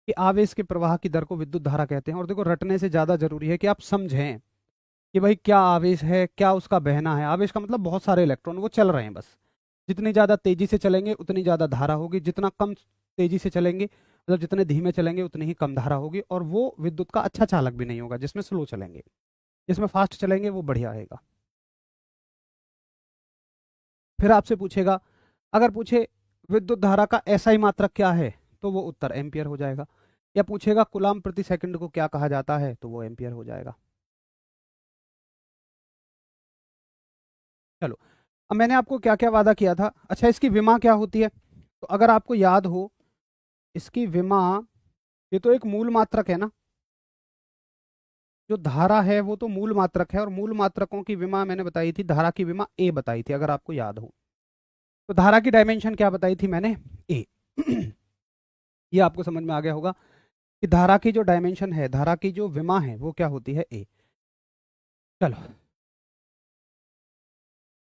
कि आवेश के प्रवाह की दर को विद्युत धारा कहते हैं। और देखो रटने से ज्यादा जरूरी है कि आप समझें कि भाई क्या आवेश है, क्या उसका बहना है। आवेश का मतलब बहुत सारे इलेक्ट्रॉन वो चल रहे हैं बस, जितनी ज़्यादा तेजी से चलेंगे उतनी ज़्यादा धारा होगी, जितना कम तेजी से चलेंगे मतलब जितने धीमे चलेंगे उतनी ही कम धारा होगी। और वो विद्युत का अच्छा चालक भी नहीं होगा, जिसमें स्लो चलेंगे, जिसमें फास्ट चलेंगे वो बढ़िया रहेगा। फिर आपसे पूछेगा, अगर पूछे विद्युत धारा का एसआई मात्रक क्या है, तो वो उत्तर एम्पियर हो जाएगा। या पूछेगा कूलाम प्रति सेकंड को क्या कहा जाता है, तो वो एम्पियर हो जाएगा। चलो, अब मैंने आपको क्या क्या वादा किया था। अच्छा, इसकी विमा क्या होती है, तो अगर आपको याद हो इसकी विमा, ये तो एक मूल मात्रक है ना, जो धारा है वो तो मूल मात्रक है, और मूल मात्रकों की विमा मैंने बताई थी, धारा की विमा ए बताई थी अगर आपको याद हो। तो धारा की डायमेंशन क्या बताई थी मैंने, ए। ये आपको समझ में आ गया होगा कि धारा की जो डायमेंशन है, धारा की जो विमा है वो क्या होती है, ए। चलो,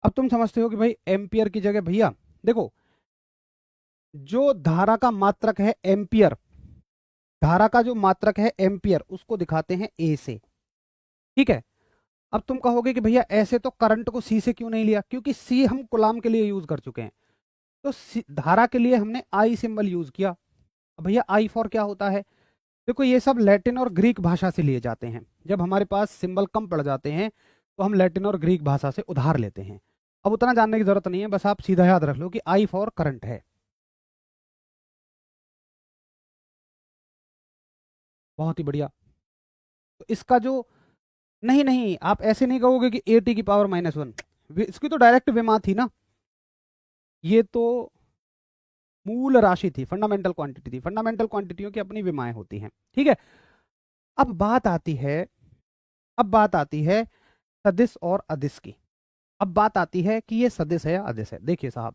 अब तुम समझते हो कि भाई एम्पियर की जगह, भैया देखो जो धारा का मात्रक है एम्पियर, धारा का जो मात्रक है एम्पियर, उसको दिखाते हैं ए से। ठीक है, अब तुम कहोगे कि भैया ऐसे तो करंट को सी से क्यों नहीं लिया, क्योंकि सी हम कूलाम के लिए यूज कर चुके हैं, तो धारा के लिए हमने आई सिंबल यूज किया। अब भैया आई फॉर क्या होता है, देखो ये सब लैटिन और ग्रीक भाषा से लिए जाते हैं। जब हमारे पास सिंबल कम पड़ जाते हैं तो हम लैटिन और ग्रीक भाषा से उधार लेते हैं। अब उतना जानने की जरूरत नहीं है, बस आप सीधा याद रख लो कि आई फॉर करंट है। बहुत ही बढ़िया। तो इसका जो, नहीं नहीं, आप ऐसे नहीं कहोगे कि ए टी की पावर -1, इसकी तो डायरेक्ट विमा थी ना, ये तो मूल राशि थी, फंडामेंटल क्वांटिटी थी। फंडामेंटल क्वांटिटियों की अपनी विमाएं होती हैं, ठीक है। अब बात आती है, अब बात आती है सदिश और अदिश की। अब बात आती है कि ये सदिश है या अदिश है। देखिए साहब,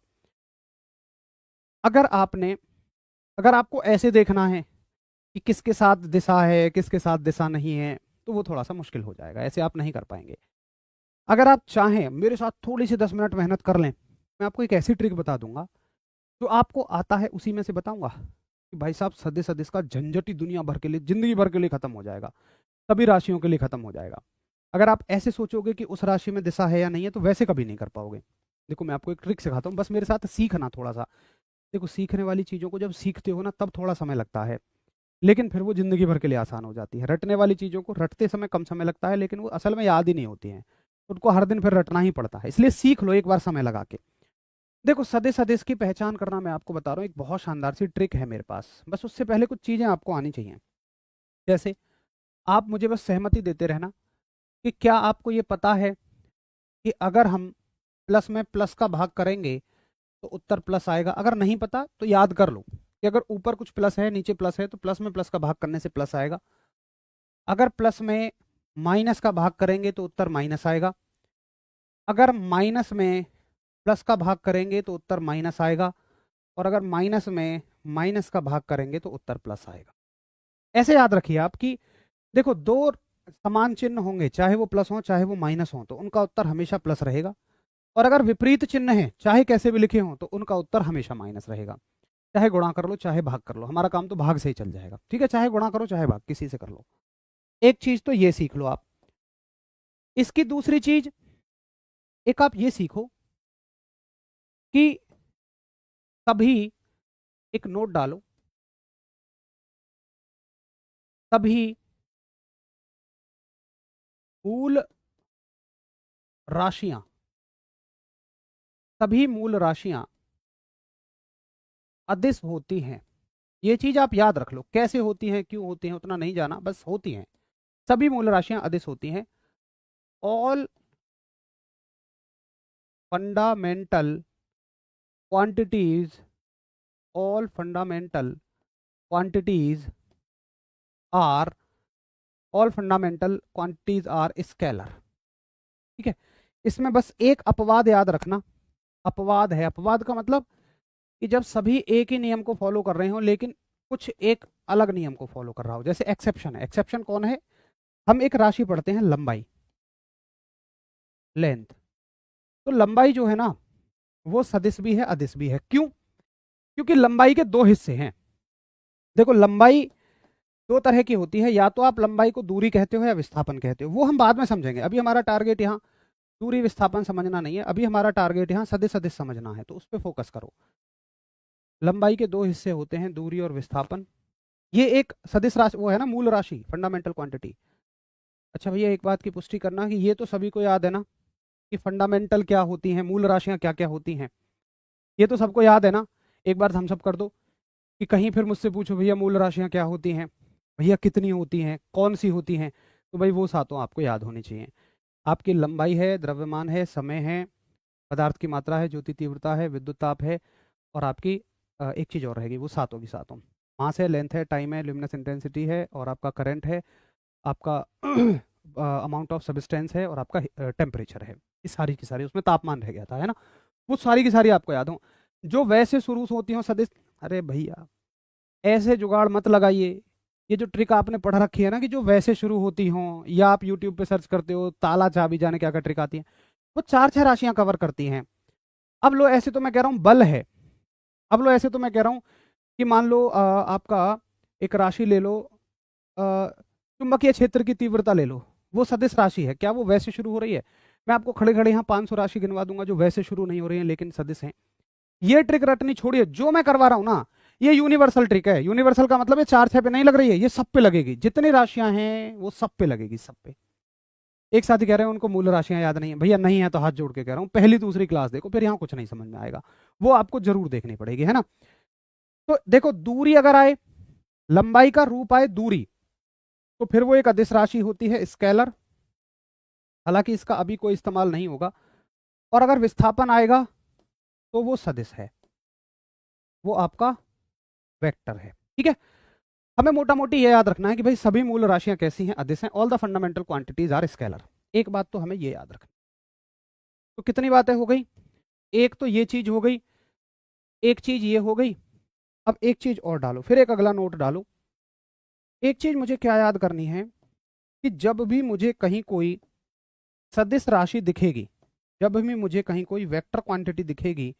अगर आपने, अगर आपको ऐसे देखना है कि किसके साथ दिशा है किसके साथ दिशा नहीं है, तो वो थोड़ा सा मुश्किल हो जाएगा, ऐसे आप नहीं कर पाएंगे। अगर आप चाहें मेरे साथ थोड़ी सी 10 मिनट मेहनत कर लें, मैं आपको एक ऐसी ट्रिक बता दूंगा जो आपको आता है उसी में से बताऊंगा कि भाई साहब सदिश सदिश का झंझट ही दुनिया भर के लिए, जिंदगी भर के लिए खत्म हो जाएगा, सभी राशियों के लिए खत्म हो जाएगा। अगर आप ऐसे सोचोगे कि उस राशि में दिशा है या नहीं है, तो वैसे कभी नहीं कर पाओगे। देखो मैं आपको एक ट्रिक सिखाता हूँ, बस मेरे साथ सीखना थोड़ा सा। देखो सीखने वाली चीज़ों को जब सीखते हो ना तब थोड़ा समय लगता है, लेकिन फिर वो जिंदगी भर के लिए आसान हो जाती है। रटने वाली चीज़ों को रटते समय कम समय लगता है, लेकिन वो असल में याद ही नहीं होती हैं, उनको हर दिन फिर रटना ही पड़ता है। इसलिए सीख लो एक बार समय लगा के। देखो सदिश सदिश की पहचान करना मैं आपको बता रहा हूँ, एक बहुत शानदार सी ट्रिक है मेरे पास। बस उससे पहले कुछ चीज़ें आपको आनी चाहिए। जैसे आप मुझे बस सहमति देते रहना कि क्या आपको ये पता है कि अगर हम प्लस में प्लस का भाग करेंगे तो उत्तर प्लस आएगा। अगर नहीं पता तो याद कर लो कि अगर ऊपर कुछ प्लस है नीचे प्लस है तो प्लस में प्लस का भाग करने से प्लस आएगा। अगर प्लस में माइनस का भाग करेंगे तो उत्तर माइनस आएगा। अगर माइनस में प्लस का भाग करेंगे तो उत्तर माइनस आएगा। और अगर माइनस में माइनस का भाग करेंगे तो उत्तर प्लस आएगा। ऐसे याद रखिए आप कि देखो दो समान चिन्ह होंगे, चाहे वो प्लस हो चाहे वो माइनस हो, तो उनका उत्तर हमेशा प्लस रहेगा। और अगर विपरीत चिन्ह है, चाहे कैसे भी लिखे हों, तो उनका उत्तर हमेशा माइनस रहेगा। चाहे गुणा कर लो चाहे भाग कर लो, हमारा काम तो भाग से ही चल जाएगा, ठीक है। चाहे गुणा करो चाहे भाग, किसी से कर लो। एक चीज तो ये सीख लो आप। इसकी दूसरी चीज, एक आप ये सीखो कि कभी एक नोट डालो, कभी मूल राशियां, सभी मूल राशियां अदिश होती हैं। ये चीज आप याद रख लो, कैसे होती हैं क्यों होती हैं उतना नहीं जाना, बस होती हैं। सभी मूल राशियां अदिश होती हैं। All fundamental quantities, all fundamental quantities are, all fundamental quantities are scalar, ठीक है। इसमें बस एक अपवाद याद रखना। अपवाद है, अपवाद का मतलब कि जब सभी एक ही नियम को फॉलो कर रहे हो लेकिन कुछ एक अलग नियम को फॉलो कर रहा हो, जैसे एक्सेप्शन है। एक्सेप्शन कौन है, हम एक राशि पढ़ते हैं लंबाई, लेंथ। तो लंबाई जो है ना वो सदिश भी है अदिश भी है। क्यों, क्योंकि लंबाई के दो हिस्से हैं। देखो लंबाई दो तरह की होती है, या तो आप लंबाई को दूरी कहते हो या विस्थापन कहते हो, वो हम बाद में समझेंगे। अभी हमारा टारगेट यहाँ दूरी विस्थापन समझना नहीं है, अभी हमारा टारगेट यहाँ सदिश सदिश समझना है, तो उस पर फोकस करो। लंबाई के दो हिस्से होते हैं, दूरी और विस्थापन। ये एक सदिश राशि वो है ना, मूल राशि, फंडामेंटल क्वांटिटी। अच्छा भैया एक बात की पुष्टि करना कि ये तो सभी को याद है ना कि फंडामेंटल क्या होती हैं, मूल राशियां क्या क्या होती हैं, ये तो सबको याद है ना। एक बार हम सब कर दो कि कहीं फिर मुझसे पूछो भैया मूल राशियां क्या होती हैं, भैया कितनी होती हैं, कौन सी होती हैं, तो भाई वो सातों आपको याद होनी चाहिए। आपकी लंबाई है, द्रव्यमान है, समय है, पदार्थ की मात्रा है, ज्योति तीव्रता है, विद्युत ताप है, और आपकी एक चीज़ और रहेगी, वो सातों की सातों मास है, लेंथ है, टाइम है, ल्यूमिनस इंटेंसिटी है, और आपका करंट है, आपका अमाउंट ऑफ सब्सटेंस है, और आपका टेम्परेचर है। ये सारी की सारी, उसमें तापमान रह गया था है ना, वो सारी की सारी आपको याद हो। जो वैसे शुरू होती हो सदिश, अरे भैया ऐसे जुगाड़ मत लगाइए। ये जो ट्रिक आपने पढ़ रखी है ना कि जो वैसे शुरू होती हों, या आप यूट्यूब पे सर्च करते हो ताला चाबी जाने क्या क्या ट्रिक आती है, वो चार छह राशियां कवर करती हैं। अब लो ऐसे तो मैं कह रहा हूँ बल है, अब लो ऐसे तो मैं कह रहा हूँ कि मान लो आपका एक राशि ले लो, चुंबकीय क्षेत्र की तीव्रता ले लो, वो सदिश राशि है, क्या वो वैसे शुरू हो रही है? मैं आपको खड़े खड़े यहाँ 500 राशि गिनवा दूंगा जो वैसे शुरू नहीं हो रही है लेकिन सदिश हैं। ये ट्रिक रटनी छोड़िए, जो मैं करवा रहा हूं ना ये यूनिवर्सल ट्रिक है। यूनिवर्सल का मतलब ये 4-6 पे नहीं लग रही है, ये सब पे लगेगी, जितनी राशियां हैं वो सब पे लगेगी, सब पे। एक साथी कह रहे हैं उनको मूल राशियां याद नहीं है, भैया नहीं है तो हाथ जोड़ के कह रहा हूं पहली दूसरी क्लास देखो, फिर यहाँ कुछ नहीं समझ में आएगा, वो आपको जरूर देखनी पड़ेगी, है ना। तो देखो दूरी अगर आए, लंबाई का रूप आए दूरी, तो फिर वो एक अदिश राशि होती है, स्केलर। हालांकि इसका अभी कोई इस्तेमाल नहीं होगा। और अगर विस्थापन आएगा तो वो सदिश है, वो आपका वेक्टर है, ठीक है। हमें मोटा मोटी ये याद रखना है कि भाई सभी मूल राशियां कैसी हैं, अदिश हैं। All the fundamental quantities are scalar. एक बात तो हमें ये याद रखनी। तो कितनी बातें हो गई? एक तो ये चीज हो गई, एक चीज ये हो गई। अब एक चीज और डालो, फिर एक अगला नोट डालो। एक चीज मुझे क्या याद करनी है कि जब भी मुझे कहीं कोई सदिश राशि दिखेगी, जब भी मुझे कहीं कोई वेक्टर क्वांटिटी दिखेगी,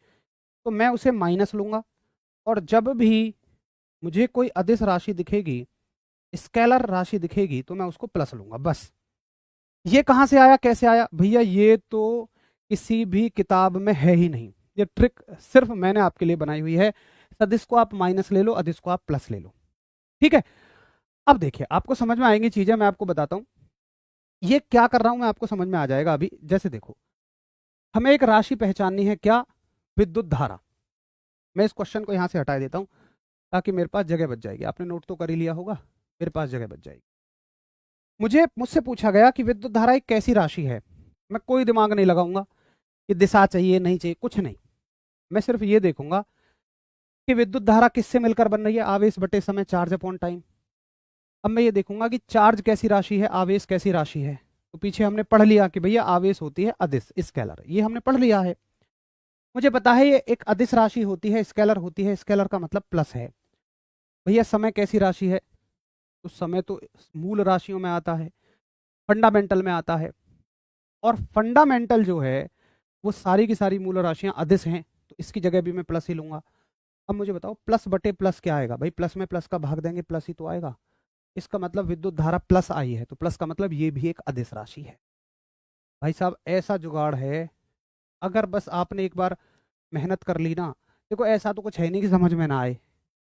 तो मैं उसे माइनस लूंगा। और जब भी मुझे कोई अदिश राशि दिखेगी, स्केलर राशि दिखेगी, तो मैं उसको प्लस लूंगा, बस। ये कहां से आया, कैसे आया? भैया ये तो किसी भी किताब में है ही नहीं, ये ट्रिक सिर्फ मैंने आपके लिए बनाई हुई है। सदिश को आप माइनस ले लो, अदिश को आप प्लस ले लो, ठीक है। अब देखिए आपको समझ में आएंगी चीजें, मैं आपको बताता हूं ये क्या कर रहा हूं मैं, आपको समझ में आ जाएगा अभी। जैसे देखो, हमें एक राशि पहचाननी है, क्या? विद्युत धारा। मैं इस क्वेश्चन को यहां से हटा देता हूं ताकि मेरे पास जगह बच जाएगी। आपने नोट तो कर ही लिया होगा, मेरे पास जगह बच जाएगी। मुझसे पूछा गया कि विद्युत धारा एक कैसी राशि है। मैं कोई दिमाग नहीं लगाऊंगा कि दिशा चाहिए नहीं चाहिए, कुछ नहीं। मैं सिर्फ ये देखूंगा कि विद्युत धारा किससे मिलकर बन रही है, आवेश बटे समय, चार्ज अपॉन टाइम। अब मैं ये देखूंगा कि चार्ज कैसी राशि है, आवेश कैसी राशि है। तो पीछे हमने पढ़ लिया कि भैया आवेश होती है अदिश, स्केलर, ये हमने पढ़ लिया है। मुझे पता है ये एक अदिश राशि होती है, स्केलर होती है, स्केलर का मतलब प्लस है। भैया समय कैसी राशि है? तो समय तो मूल राशियों में आता है, फंडामेंटल में आता है। और फंडामेंटल जो है वो सारी की सारी मूल राशियां अदिश हैं, तो इसकी जगह भी मैं प्लस ही लूंगा। अब मुझे बताओ प्लस बटे प्लस क्या आएगा? भाई प्लस में प्लस का भाग देंगे, प्लस ही तो आएगा। इसका मतलब विद्युत धारा प्लस आई है, तो प्लस का मतलब ये भी एक अदिश राशि है। भाई साहब ऐसा जुगाड़ है, अगर बस आपने एक बार मेहनत कर ली ना, देखो ऐसा तो कुछ है नहीं कि समझ में ना आए।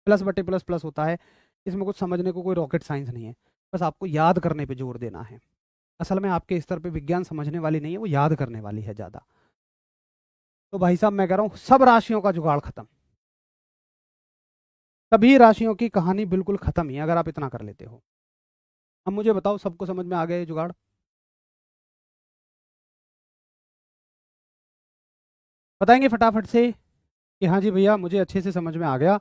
प्लस बटे प्लस प्लस होता है, इसमें कुछ समझने को कोई रॉकेट साइंस नहीं है, बस आपको याद करने पे जोर देना है। असल में आपके स्तर पे विज्ञान समझने वाली नहीं है, वो याद करने वाली है ज़्यादा। तो भाई साहब मैं कह रहा हूँ सब राशियों का जुगाड़ खत्म, सभी राशियों की कहानी बिल्कुल खत्म ही, अगर आप इतना कर लेते हो। अब मुझे बताओ सबको समझ में आ गया ये जुगाड़? बताएंगे फटाफट से कि हाँ जी भैया मुझे अच्छे से समझ में आ गया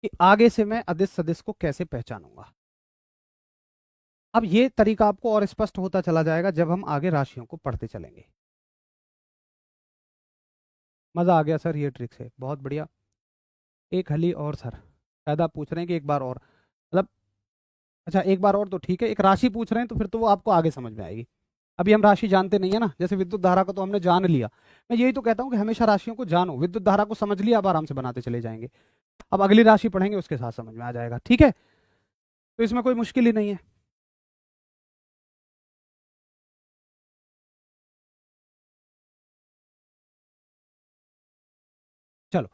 कि आगे से मैं अदिश सदिश को कैसे पहचानूंगा। अब ये तरीका आपको और स्पष्ट होता चला जाएगा जब हम आगे राशियों को पढ़ते चलेंगे। मजा आ गया सर, ये ट्रिक से बहुत बढ़िया। एक हली और सर, शायद आप पूछ रहे हैं कि एक बार और, मतलब अच्छा एक बार और तो ठीक है, एक राशि पूछ रहे हैं तो फिर तो वो आपको आगे समझ में आएगी। अभी हम राशि जानते नहीं है ना, जैसे विद्युत धारा को तो हमने जान लिया। मैं यही तो कहता हूँ कि हमेशा राशियों को जानो, विद्युत धारा को समझ लिया, अब आराम से बनाते चले जाएंगे। अब अगली राशि पढ़ेंगे उसके साथ समझ में आ जाएगा, ठीक है। तो इसमें कोई मुश्किल ही नहीं है। चलो,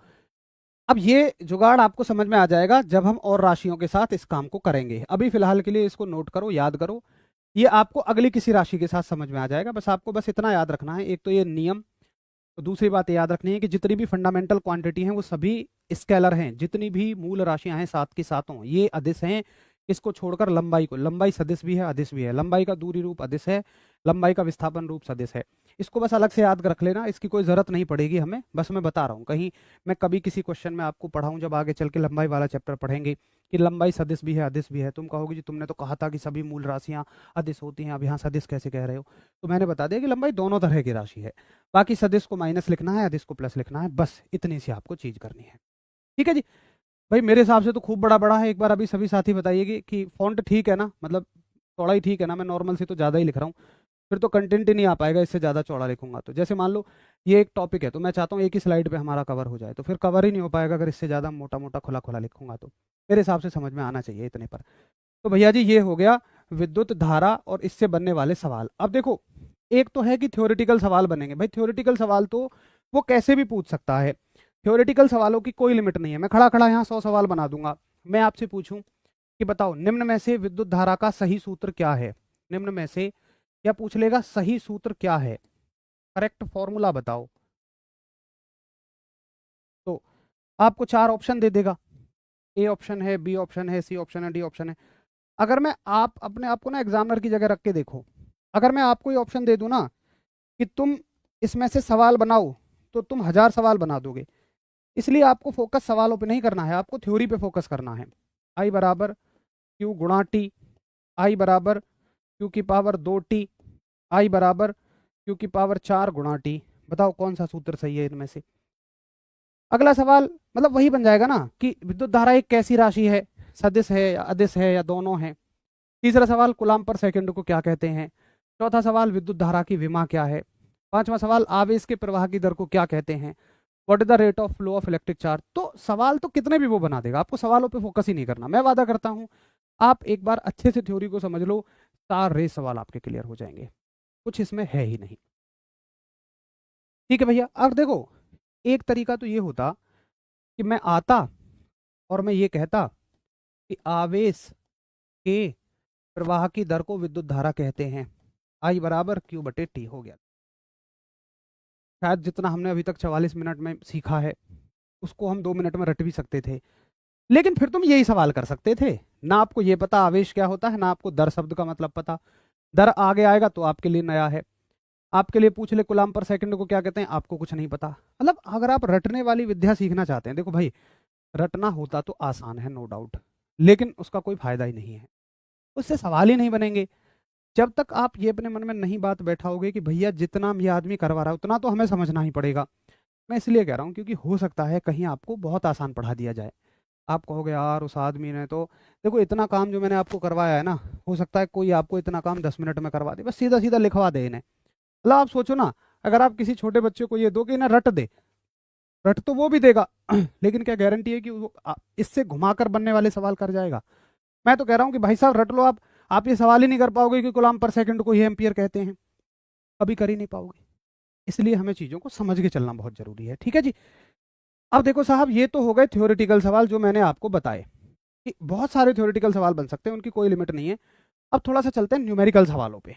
अब ये जुगाड़ आपको समझ में आ जाएगा जब हम और राशियों के साथ इस काम को करेंगे। अभी फिलहाल के लिए इसको नोट करो, याद करो, ये आपको अगली किसी राशि के साथ समझ में आ जाएगा। बस आपको बस इतना याद रखना है, एक तो ये नियम, तो दूसरी बात याद रखनी है कि जितनी भी फंडामेंटल क्वांटिटी हैं वो सभी स्केलर हैं, जितनी भी मूल राशियां हैं सात की सातों ये अदिश हैं। इसको छोड़कर लंबाई को, लंबाई सदिश भी है अदिश भी है, लंबाई का दूरी रूप अदिश है, लंबाई का विस्थापन रूप सदिश है। इसको बस अलग से याद रख लेना, इसकी कोई ज़रूरत नहीं पड़ेगी हमें, बस मैं बता रहा हूँ। कहीं मैं कभी किसी क्वेश्चन में आपको पढ़ाऊँ, जब आगे चल के लंबाई वाला चैप्टर पढ़ेंगे कि लंबाई सदिश भी है अदिश भी है, तुम कहोगे जी तुमने तो कहा था कि सभी मूल राशियाँ अदिश होती हैं, अब यहाँ सदिश कैसे कह रहे हो? तो मैंने बता दिया कि लंबाई दोनों तरह की राशि है। बाकी सदिश को माइनस लिखना है, अदिश को प्लस लिखना है, बस इतनी सी आपको चीज़ करनी है, ठीक है जी। भाई मेरे हिसाब से तो खूब बड़ा बड़ा है। एक बार अभी सभी साथी बताइए कि फॉन्ट ठीक है ना, मतलब चौड़ाई ठीक है ना? मैं नॉर्मल से तो ज़्यादा ही लिख रहा हूँ, फिर तो कंटेंट ही नहीं आ पाएगा इससे ज़्यादा चौड़ा लिखूंगा तो। जैसे मान लो ये एक टॉपिक है, तो मैं चाहता हूँ एक ही स्लाइड पे हमारा कवर हो जाए, तो फिर कवर ही नहीं हो पाएगा अगर इससे ज़्यादा मोटा मोटा खुला खुला लिखूंगा तो। मेरे हिसाब से समझ में आना चाहिए इतने पर। तो भैया जी ये हो गया विद्युत धारा और इससे बनने वाले सवाल। अब देखो, एक तो है कि थ्योरेटिकल सवाल बनेंगे। भाई थ्योरेटिकल सवाल तो वो कैसे भी पूछ सकता है, थ्योरेटिकल सवालों की कोई लिमिट नहीं है। मैं खड़ा खड़ा यहाँ 100 सवाल बना दूंगा। मैं आपसे पूछूं कि बताओ निम्न में से विद्युत धारा का सही सूत्र क्या है, निम्न में से क्या पूछ लेगा, सही सूत्र क्या है, करेक्ट फॉर्मूला बताओ, तो आपको 4 ऑप्शन दे देगा। ए ऑप्शन है, बी ऑप्शन है, सी ऑप्शन है, डी ऑप्शन है। अगर मैं आप अपने आप को ना एग्जामिनर की जगह रख के देखो, अगर मैं आपको ये ऑप्शन दे दूं ना कि तुम इसमें से सवाल बनाओ, तो तुम 1000 सवाल बना दोगे। इसलिए आपको फोकस सवालों पे नहीं करना है, आपको थ्योरी पे फोकस करना है। आई बराबर क्यू गुणा टी, आई बराबर क्यू की पावर 2t, आई बराबर क्यू की पावर 4 गुणा टी। बताओ कौन सा सूत्र सही है इनमें से। अगला सवाल मतलब वही बन जाएगा ना कि विद्युत धारा एक कैसी राशि है, सदिश है या अदिश है या दोनों है। तीसरा सवाल कूलाम पर सेकंड को क्या कहते हैं। चौथा सवाल विद्युत धारा की विमा क्या है। पांचवा सवाल आवेश के प्रवाह की दर को क्या कहते हैं। What is the rate of flow of electric charge. तो सवाल तो कितने भी वो बना देगा, आपको सवालों पे फोकस ही नहीं करना। मैं वादा करता हूं आप एक बार अच्छे से थ्योरी को समझ लो, सारे सवाल आपके क्लियर हो जाएंगे, कुछ इसमें है ही नहीं। ठीक है भैया। अब देखो, एक तरीका तो ये होता कि मैं आता और मैं ये कहता कि आवेश के प्रवाह की दर को विद्युत धारा कहते हैं, आई बराबर क्यू बटे टी हो गया। शायद जितना हमने अभी तक 44 मिनट में सीखा है उसको हम 2 मिनट में रट भी सकते थे, लेकिन फिर तुम यही सवाल कर सकते थे। ना आपको ये पता आवेश क्या होता है, ना आपको दर शब्द का मतलब पता। दर आगे आएगा तो आपके लिए नया है। आपके लिए पूछ ले कूलाम पर सेकंड को क्या कहते हैं, आपको कुछ नहीं पता। मतलब अगर आप रटने वाली विद्या सीखना चाहते हैं, देखो भाई रटना होता तो आसान है नो डाउट, लेकिन उसका कोई फायदा ही नहीं है, उससे सवाल ही नहीं बनेंगे। जब तक आप ये अपने मन में नहीं बात बैठाओगे कि भैया जितना ये आदमी करवा रहा है उतना तो हमें समझना ही पड़ेगा। मैं इसलिए कह रहा हूँ क्योंकि हो सकता है कहीं आपको बहुत आसान पढ़ा दिया जाए, आप कहोगे यार उस आदमी ने तो, देखो इतना काम जो मैंने आपको करवाया है ना, हो सकता है कोई आपको इतना काम 10 मिनट में करवा दे, बस सीधा सीधा लिखवा दे इन्हें। मतलब आप सोचो ना, अगर आप किसी छोटे बच्चे को ये दो कि इन्हें रट दे, रट तो वो भी देगा लेकिन क्या गारंटी है कि वो इससे घुमाकर बनने वाले सवाल कर जाएगा। मैं तो कह रहा हूँ कि भाई साहब रट लो आप ये सवाल ही नहीं कर पाओगे कि कूलाम पर सेकंड को ये एम्पियर कहते हैं, कभी कर ही नहीं पाओगे। इसलिए हमें चीज़ों को समझ के चलना बहुत जरूरी है। ठीक है जी। अब देखो साहब, ये तो हो गए थ्योरेटिकल सवाल जो मैंने आपको बताए कि बहुत सारे थ्योरेटिकल सवाल बन सकते हैं, उनकी कोई लिमिट नहीं है। अब थोड़ा सा चलते हैं न्यूमेरिकल सवालों पे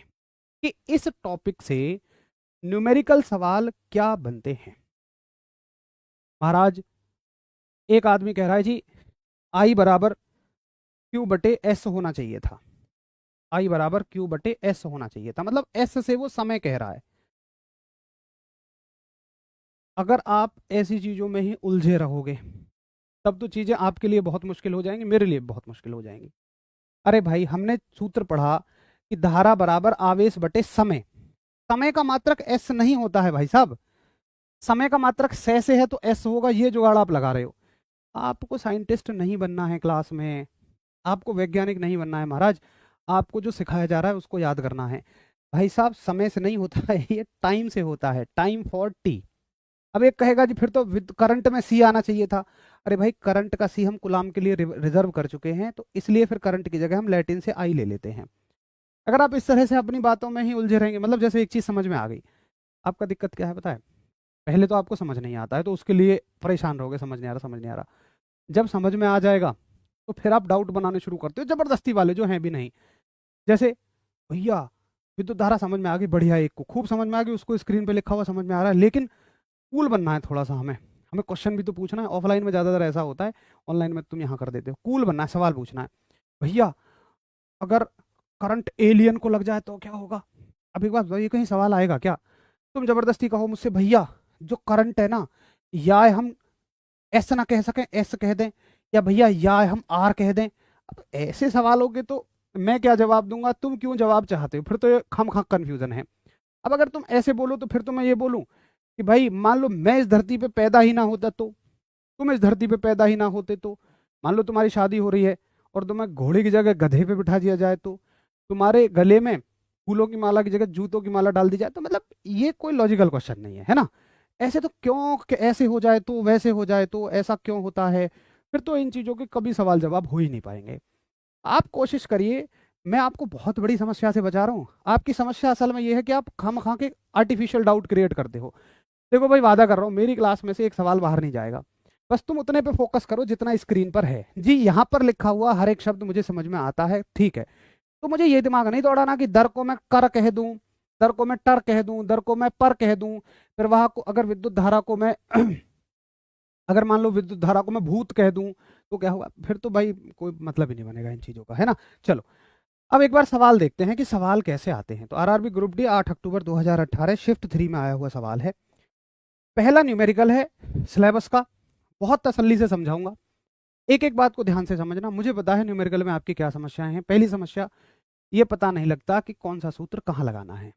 कि इस टॉपिक से न्यूमेरिकल सवाल क्या बनते हैं। महाराज एक आदमी कह रहा है जी आई बराबर क्यू बटे एस होना चाहिए था, आई बराबर क्यू बटे एस होना चाहिए था, मतलब एस से वो समय कह रहा है। अगर आप ऐसी चीजों में ही उलझे रहोगे तब तो चीजें आपके लिए बहुत मुश्किल हो जाएंगी, मेरे लिए बहुत मुश्किल हो जाएंगी। अरे भाई हमने सूत्र पढ़ा कि धारा बराबर आवेश बटे समय, समय का मात्रक एस नहीं होता है भाई साहब, समय का मात्रक से है तो एस होगा। ये जुगाड़ आप लगा रहे हो। आपको साइंटिस्ट नहीं बनना है क्लास में, आपको वैज्ञानिक नहीं बनना है महाराज, आपको जो सिखाया जा रहा है उसको याद करना है। भाई साहब समय से नहीं होता है, ये टाइम से होता है, टाइम फॉर टी। अब एक कहेगा जी फिर तो करंट में सी आना चाहिए था। अरे भाई करंट का सी हम कूलाम के लिए रिजर्व कर चुके हैं, तो इसलिए फिर करंट की जगह हम लैटिन से आई ले लेते हैं। अगर आप इस तरह से अपनी बातों में ही उलझे रहेंगे, मतलब जैसे एक चीज समझ में आ गई, आपका दिक्कत क्या है पता है, पहले तो आपको समझ नहीं आता है तो उसके लिए परेशान रहोगे, समझ नहीं आ रहा समझ नहीं आ रहा। जब समझ में आ जाएगा तो फिर आप डाउट बनाने शुरू करते हो, जबरदस्ती वाले जो हैं भी नहीं। जैसे भैया विद्युत धारा समझ में आ गई, बढ़िया, एक को खूब समझ में आ गई, उसको स्क्रीन पे लिखा हुआ समझ में आ रहा है, लेकिन कूल बनना है थोड़ा सा, हमें हमें क्वेश्चन भी तो पूछना है। ऑफलाइन में ज़्यादातर ऐसा होता है, ऑनलाइन में तुम यहाँ कर देते हो। कूल बनना है, सवाल पूछना है। भैया अगर करंट एलियन को लग जाए तो क्या होगा। अब एक बात बताओ, ये कहीं सवाल आएगा क्या। तुम जबरदस्ती कहो मुझसे भैया जो करंट है ना, या हम एस ना कह सकें एस कह दें, या भैया या हम आर कह दें। अब ऐसे सवालों के तो मैं क्या जवाब दूंगा, तुम क्यों जवाब चाहते हो, फिर तो ये खम खा कन्फ्यूजन है। अब अगर तुम ऐसे बोलो तो फिर तो मैं ये बोलूं कि भाई मान लो मैं इस धरती पे पैदा ही ना होता तो, तुम इस धरती पे पैदा ही ना होते तो, मान लो तुम्हारी शादी हो रही है और तुम्हें घोड़े की जगह गधे पे बिठा दिया जाए तो, तुम्हारे गले में फूलों की माला की जगह जूतों की माला डाल दी जाए तो, मतलब ये कोई लॉजिकल क्वेश्चन नहीं है, है ना। ऐसे तो क्यों कि ऐसे हो जाए तो वैसे हो जाए तो ऐसा क्यों होता है, फिर तो इन चीज़ों के कभी सवाल जवाब हो ही नहीं पाएंगे। आप कोशिश करिए मैं आपको बहुत बड़ी समस्या से बचा रहा हूँ। आपकी समस्या असल में ये है कि आप खामखा के आर्टिफिशियल डाउट क्रिएट करते हो। देखो भाई, वादा कर रहा हूँ मेरी क्लास में से एक सवाल बाहर नहीं जाएगा। बस तुम उतने पे फोकस करो जितना स्क्रीन पर है। जी, यहाँ पर लिखा हुआ हर एक शब्द मुझे समझ में आता है, ठीक है। तो मुझे ये दिमाग नहीं दौड़ाना कि दर को मैं कर कह दूं, दर को मैं टर कह दूं, दर को मैं पर कह दूं, फिर वहां को अगर विद्युत धारा को मैं अगर मान लो विद्युत धारा को मैं भूत कह दूं तो क्या होगा? फिर तो भाई कोई मतलब ही नहीं बनेगा इन चीजों का, है ना। चलो, अब एक बार सवाल देखते हैं कि सवाल कैसे आते हैं। तो आरआरबी ग्रुप डी 8 अक्टूबर 2018 शिफ्ट 3 में आया हुआ सवाल है। पहला न्यूमेरिकल है सिलेबस का, बहुत तसल्ली से समझाऊंगा। एक एक बात को ध्यान से समझना। मुझे पता है न्यूमेरिकल में आपकी क्या समस्याएं हैं। पहली समस्या, ये पता नहीं लगता कि कौन सा सूत्र कहाँ लगाना है।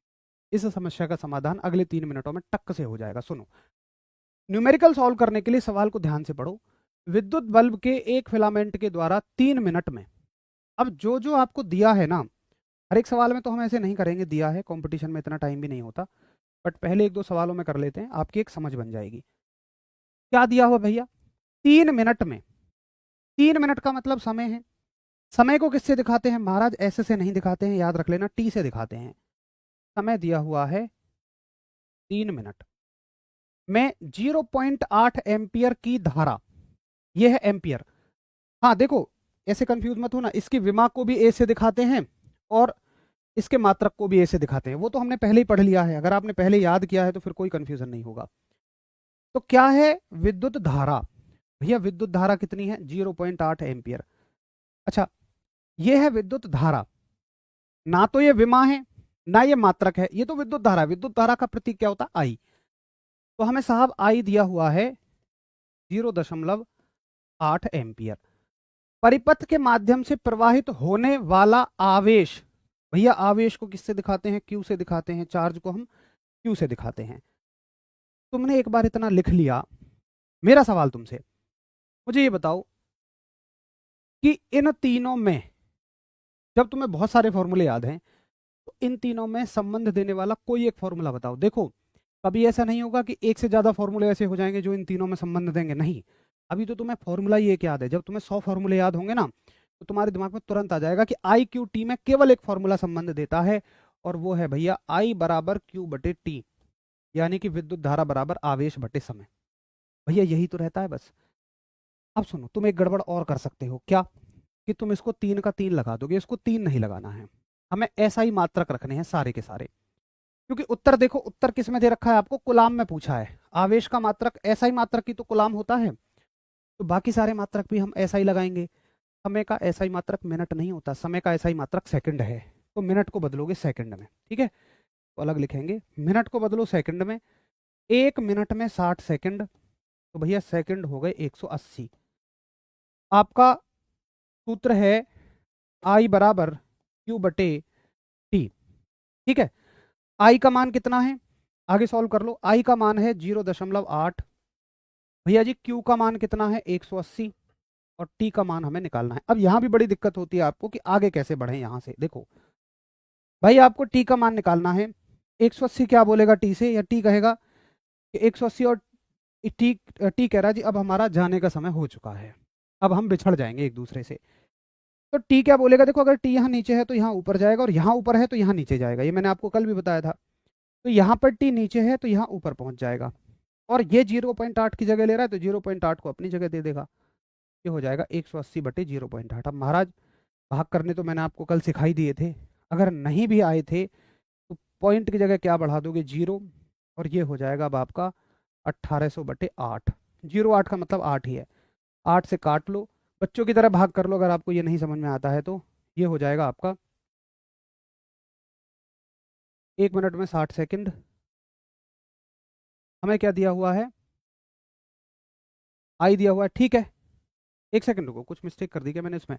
इस समस्या का समाधान अगले 3 मिनटों में टक से हो जाएगा। सुनो, न्यूमेरिकल सॉल्व करने के लिए सवाल को ध्यान से पढ़ो। विद्युत बल्ब के एक फिलामेंट के द्वारा 3 मिनट में, अब जो जो आपको दिया है ना, हर एक सवाल में तो हम ऐसे नहीं करेंगे, दिया है कंपटीशन में इतना टाइम भी नहीं होता, बट पहले एक दो सवालों में कर लेते हैं, आपकी एक समझ बन जाएगी। क्या दिया हुआ भैया? 3 मिनट में। 3 मिनट का मतलब समय है। समय को किससे दिखाते हैं महाराज? ऐसे से नहीं दिखाते हैं, याद रख लेना, टी से दिखाते हैं। समय दिया हुआ है 3 मिनट में 0.8 एम्पियर की धारा, यह है एम्पियर। हाँ देखो, ऐसे कंफ्यूज मत होना, इसकी विमा को भी ए से दिखाते हैं और इसके मात्रक को भी ए से दिखाते हैं। वो तो हमने पहले ही पढ़ लिया है, अगर आपने पहले याद किया है तो फिर कोई कंफ्यूजन नहीं होगा। तो क्या है? विद्युत धारा। भैया विद्युत धारा कितनी है? 0.8 एम्पियर। अच्छा, ये है विद्युत धारा, ना तो ये विमा है ना ये मात्रक है, ये तो विद्युत धारा है। विद्युत धारा का प्रतीक क्या होता है? आई। तो हमें साहब आई दिया हुआ है 0.8 एम्पियर। परिपथ के माध्यम से प्रवाहित होने वाला आवेश, भैया आवेश को किससे दिखाते हैं? क्यू से दिखाते हैं। चार्ज को हम क्यू से दिखाते हैं। तुमने एक बार इतना लिख लिया, मेरा सवाल तुमसे, मुझे ये बताओ कि इन तीनों में, जब तुम्हें बहुत सारे फॉर्मूले याद हैं, तो इन तीनों में संबंध देने वाला कोई एक फॉर्मूला बताओ। देखो, कभी ऐसा नहीं होगा कि एक से ज्यादा फॉर्मूले ऐसे हो जाएंगे जो इन तीनों में संबंध देंगे, नहीं। अभी तो तुम्हें फॉर्मूला ही एक याद है। जब तुम्हें 100 फॉर्मूले याद होंगे ना, तो तुम्हारे दिमाग में तुरंत आ जाएगा कि आई क्यू टी में केवल एक फॉर्मूला संबंध देता है, और वो है भैया आई बराबर क्यू बटे टी, यानी कि विद्युत धारा बराबर आवेश बटे समय। भैया यही तो रहता है बस। अब सुनो, तुम एक गड़बड़ और कर सकते हो। क्या? कि तुम इसको 3 का 3 लगा दोगे। इसको 3 नहीं लगाना है, हमें ऐसा ही मात्रक रखने हैं सारे के सारे। क्योंकि उत्तर देखो, उत्तर किस में दे रखा है आपको? कुलाम में पूछा है। आवेश का मात्रक ऐसा ही मात्रक ही तो कुलाम होता है, तो बाकी सारे मात्रक भी हम ऐसा ही लगाएंगे। समय का ऐसा ही मात्रक मिनट नहीं होता, समय का ऐसा ही मात्रक सेकंड है, तो मिनट को बदलोगे सेकंड में, ठीक है, तो अलग लिखेंगे। मिनट को बदलो सेकंड में, 1 मिनट में 60 सेकंड, तो भैया सेकंड हो गए 180। आपका सूत्र है आई बराबर क्यू बटे टी, ठीक है। आई का मान कितना है? आगे सॉल्व कर लो। आई का मान है 0.8। भैया जी क्यू का मान कितना है? 180, और टी का मान हमें निकालना है। अब यहां भी बड़ी दिक्कत होती है आपको कि आगे कैसे बढ़े। यहां से देखो भाई, आपको टी का मान निकालना है। 180 क्या बोलेगा टी से? या टी कहेगा कि 180, और टी टी कह रहा है जी अब हमारा जाने का समय हो चुका है, अब हम बिछड़ जाएंगे एक दूसरे से। तो टी क्या बोलेगा? देखो, अगर टी यहाँ नीचे है तो यहाँ ऊपर जाएगा, और यहाँ ऊपर है तो यहाँ नीचे जाएगा। ये मैंने आपको कल भी बताया था। तो यहाँ पर टी नीचे है तो यहाँ ऊपर पहुंच जाएगा, और ये 0.8 की जगह ले रहा है तो 0.8 को अपनी जगह दे देगा। ये हो जाएगा 180 बटे 0.8। अब महाराज भाग करने तो मैंने आपको कल सिखाई दिए थे, अगर नहीं भी आए थे तो पॉइंट की जगह क्या बढ़ा दोगे? 0, और ये हो जाएगा अब आपका 1800 बटे 8। 0.8 का मतलब 8 ही है, 8 से काट लो, बच्चों की तरह भाग कर लो अगर आपको ये नहीं समझ में आता है तो। ये हो जाएगा आपका 1 मिनट में 60 सेकंड। हमें क्या दिया हुआ है? आई दिया हुआ है, ठीक है। एक सेकंड रुको, कुछ मिस्टेक कर दी क्या मैंने इसमें?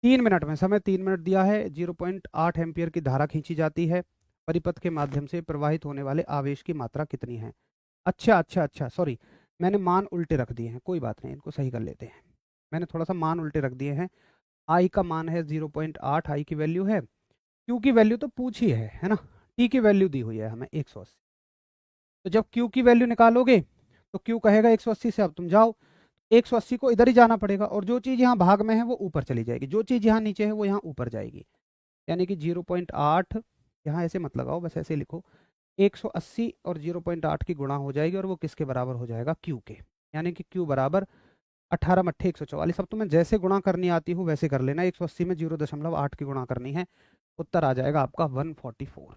3 मिनट में, समय 3 मिनट दिया है, 0.8 एम्पियर की धारा खींची जाती है, परिपथ के माध्यम से प्रवाहित होने वाले आवेश की मात्रा कितनी है? अच्छा अच्छा अच्छा, सॉरी, मैंने मान उल्टे रख दिए हैं, कोई बात नहीं, इनको सही कर लेते हैं। मैंने थोड़ा सा मान उल्टे रख दिए हैं। आई का मान है 0.8, आई की वैल्यू है। क्यू की वैल्यू तो पूछी है ना। टी की वैल्यू दी हुई है हमें 180। तो जब क्यू की वैल्यू निकालोगे तो क्यू कहेगा 180 से अब तुम जाओ, 180 को इधर ही जाना पड़ेगा, और जो चीज़ यहाँ भाग में है वो ऊपर चली जाएगी, जो चीज़ यहाँ नीचे है वो यहाँ ऊपर जाएगी। यानी कि 0.8, यहाँ ऐसे मत लगाओ, बस ऐसे लिखो, 180 और 0.8 की गुणा हो जाएगी और वो किसके बराबर हो जाएगा, Q के। यानी कि Q बराबर 18 मट्ठे 144। अब तुम्हें जैसे गुणा करनी आती हो वैसे कर लेना, 180 में 0.8 की गुणा करनी है, उत्तर आ जाएगा आपका 144।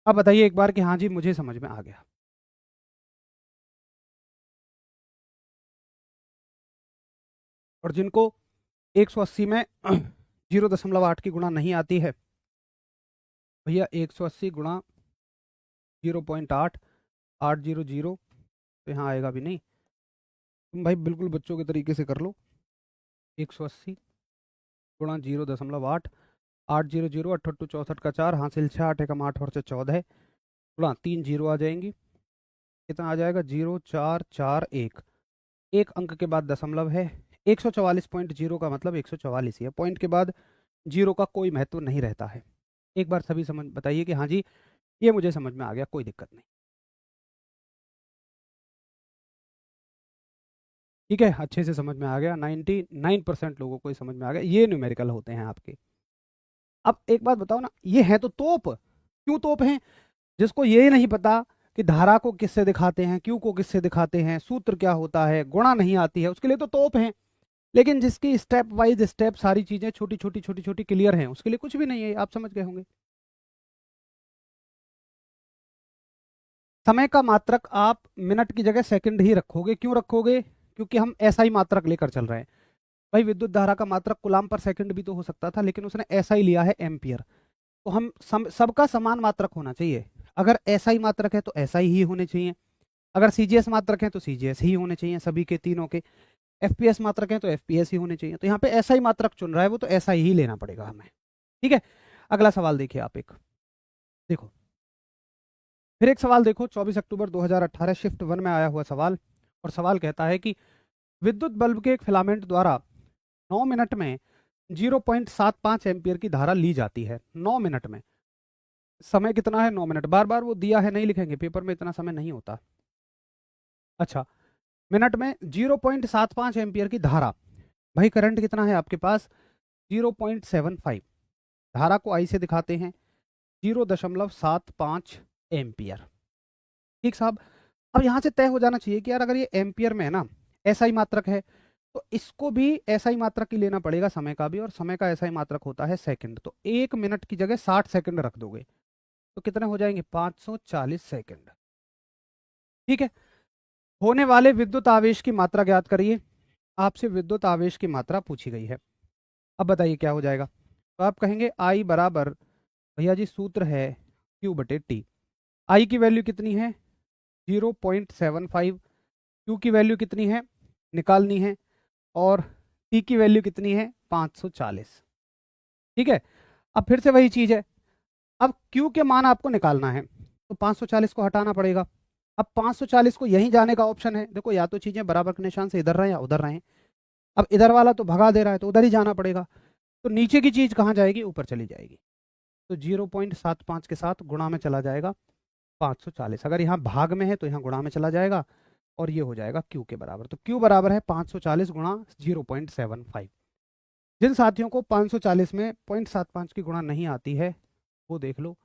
अब बताइए एक बार कि हाँ जी मुझे समझ में आ गया। और जिनको 180 में 0.8 की गुणा नहीं आती है, भैया 180 गुणा 0.8, 800, तो यहाँ आएगा भी नहीं, तुम भाई बिल्कुल बच्चों के तरीके से कर लो। 180 गुणा 0.8, 800, 8 64 का 4, हासिल 6, 8 एकम 8 और से 14, गुणा 3 जीरो आ जाएंगी, कितना आ जाएगा, 0441। एक अंक के बाद दशमलव है, 144.0 का मतलब 144 ही है, पॉइंट के बाद जीरो का कोई महत्व नहीं रहता है। एक बार सभी समझ बताइए कि हाँ जी ये मुझे समझ में आ गया, कोई दिक्कत नहीं। ठीक है, अच्छे से समझ में आ गया, 99% लोगों को ही समझ में आ गया, ये न्यूमेरिकल होते हैं आपके। अब एक बात बताओ ना, ये है तो तोप, क्यों तोप हैं? जिसको ये नहीं पता कि धारा को किससे दिखाते हैं, क्यू को किससे दिखाते हैं, सूत्र क्या होता है, गुणा नहीं आती है, उसके लिए तो तोप हैं। लेकिन जिसकी स्टेप वाइज स्टेप सारी चीजें छोटी छोटी छोटी छोटी क्लियर हैं, उसके लिए कुछ भी नहीं है, आप समझ गए होंगे। समय का मात्रक आप मिनट की जगह सेकंड ही रखोगे, क्यों रखोगे? क्योंकि हम ऐसा ही मात्रक लेकर चल रहे हैं। भाई विद्युत धारा का मात्रक कूलाम पर सेकंड भी तो हो सकता था, लेकिन उसने ऐसा ही लिया है, एम्पियर। तो हम सबका समान मात्रक होना चाहिए। अगर ऐसा ही मात्रक है तो ऐसा ही होने चाहिए, अगर सीजीएस मात्रक है तो सीजीएस ही होने चाहिए सभी के तीनों के, एफपीएस मात्रक है तो एफपीएस ही होने चाहिए। तो यहाँ पे ऐसा ही मात्रक चुन रहा है वो, तो ऐसा ही लेना पड़ेगा हमें। ठीक है, अगला सवाल देखिए आप, एक देखो, फिर एक सवाल देखो, 24 अक्टूबर 2018 शिफ्ट 1 में आया हुआ सवाल। और सवाल कहता है कि विद्युत बल्ब के एक फिलामेंट द्वारा 9 मिनट में 0.75 एम्पियर की धारा ली जाती है। 9 मिनट में, समय कितना है, 9 मिनट। बार बार वो दिया है नहीं लिखेंगे, पेपर में इतना समय नहीं होता। अच्छा, मिनट में 0.75 एम्पियर की धारा, भाई करंट कितना है आपके पास, 0.75, धारा को आई से दिखाते हैं 0.75 एम्पियर। ठीक साहब, अब यहां से तय हो जाना चाहिए कि यार अगर ये एम्पियर में है ना, ऐसा ही मात्रक है, तो इसको भी ऐसा ही मात्रक ही लेना पड़ेगा, समय का भी, और समय का ऐसा ही मात्रक होता है सेकंड। तो 1 मिनट की जगह 60 सेकंड रख दोगे तो कितने हो जाएंगे, 540 सेकंड। ठीक है, होने वाले विद्युत आवेश की मात्रा ज्ञात करिए। आपसे विद्युत आवेश की मात्रा पूछी गई है। अब बताइए क्या हो जाएगा। तो आप कहेंगे आई बराबर, भैया जी सूत्र है Q/T। आई की वैल्यू कितनी है, 0.75, Q की वैल्यू कितनी है निकालनी है, और T की वैल्यू कितनी है, 540। ठीक है, अब फिर से वही चीज है, अब Q के मान आपको निकालना है तो 540 को हटाना पड़ेगा। अब 540 को यहीं जाने का ऑप्शन है, देखो या तो चीजें बराबर के निशान से इधर रहें या उधर रहें। अब इधर वाला तो भगा दे रहा है तो उधर ही जाना पड़ेगा, तो नीचे की चीज कहाँ जाएगी, ऊपर चली जाएगी। तो 0.75 के साथ गुणा में चला जाएगा 540, अगर यहाँ भाग में है तो यहाँ गुणा में चला जाएगा, और ये हो जाएगा Q के बराबर। तो Q बराबर है 540 गुणा 0.75। जिन साथियों को 540 में 0.75 की गुणा नहीं आती है वो देख लो,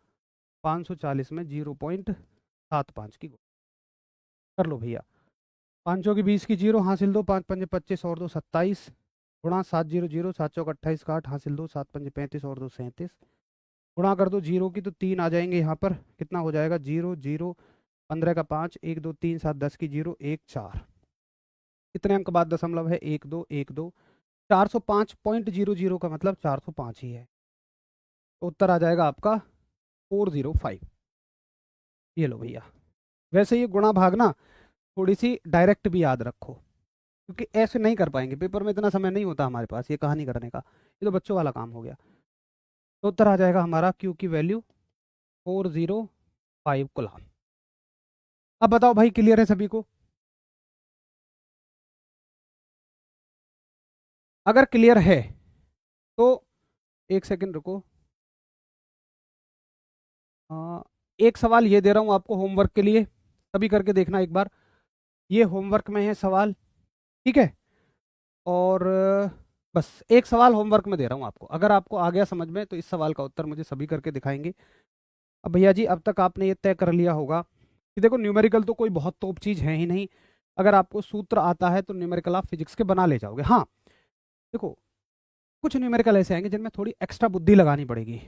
540 में 0.75 की गुणा कर लो भैया। पाँचों की 20 की जीरो, हासिल दो, 5 पंजे 25 और 2 27, गुणा 700, 7 चौक 28 का 8, हासिल दो, 7 पंजे 35 और 2 37, गुणा कर दो जीरो की तो 3 आ जाएंगे यहाँ पर, कितना हो जाएगा, 0 0, 15 का 5, 1 2 3 7 10 की जीरो, 1 4, कितने अंक बाद दशमलव है, 1 2 1 2, 405.00 का मतलब 405 ही है, तो उत्तर आ जाएगा आपका 405। ये लो भैया। वैसे ये गुणा भाग ना थोड़ी सी डायरेक्ट भी याद रखो, क्योंकि ऐसे नहीं कर पाएंगे, पेपर में इतना समय नहीं होता हमारे पास ये कहानी करने का, ये तो बच्चों वाला काम हो गया। तो उत्तर आ जाएगा हमारा Q की वैल्यू 405 कूलम। अब बताओ भाई क्लियर है सभी को? अगर क्लियर है तो एक सेकंड रुको, एक सवाल ये दे रहा हूं आपको होमवर्क के लिए, सभी करके देखना एक बार, ये होमवर्क में है सवाल। ठीक है, और बस एक सवाल होमवर्क में दे रहा हूँ आपको, अगर आपको आ गया समझ में तो इस सवाल का उत्तर मुझे सभी करके दिखाएंगे। अब भैया जी अब तक आपने ये तय कर लिया होगा कि देखो न्यूमेरिकल तो कोई बहुत तोप चीज़ है ही नहीं, अगर आपको सूत्र आता है तो न्यूमेरिकल आप फिजिक्स के बना ले जाओगे। हाँ देखो, कुछ न्यूमेरिकल ऐसे आएंगे जिनमें थोड़ी एक्स्ट्रा बुद्धि लगानी पड़ेगी।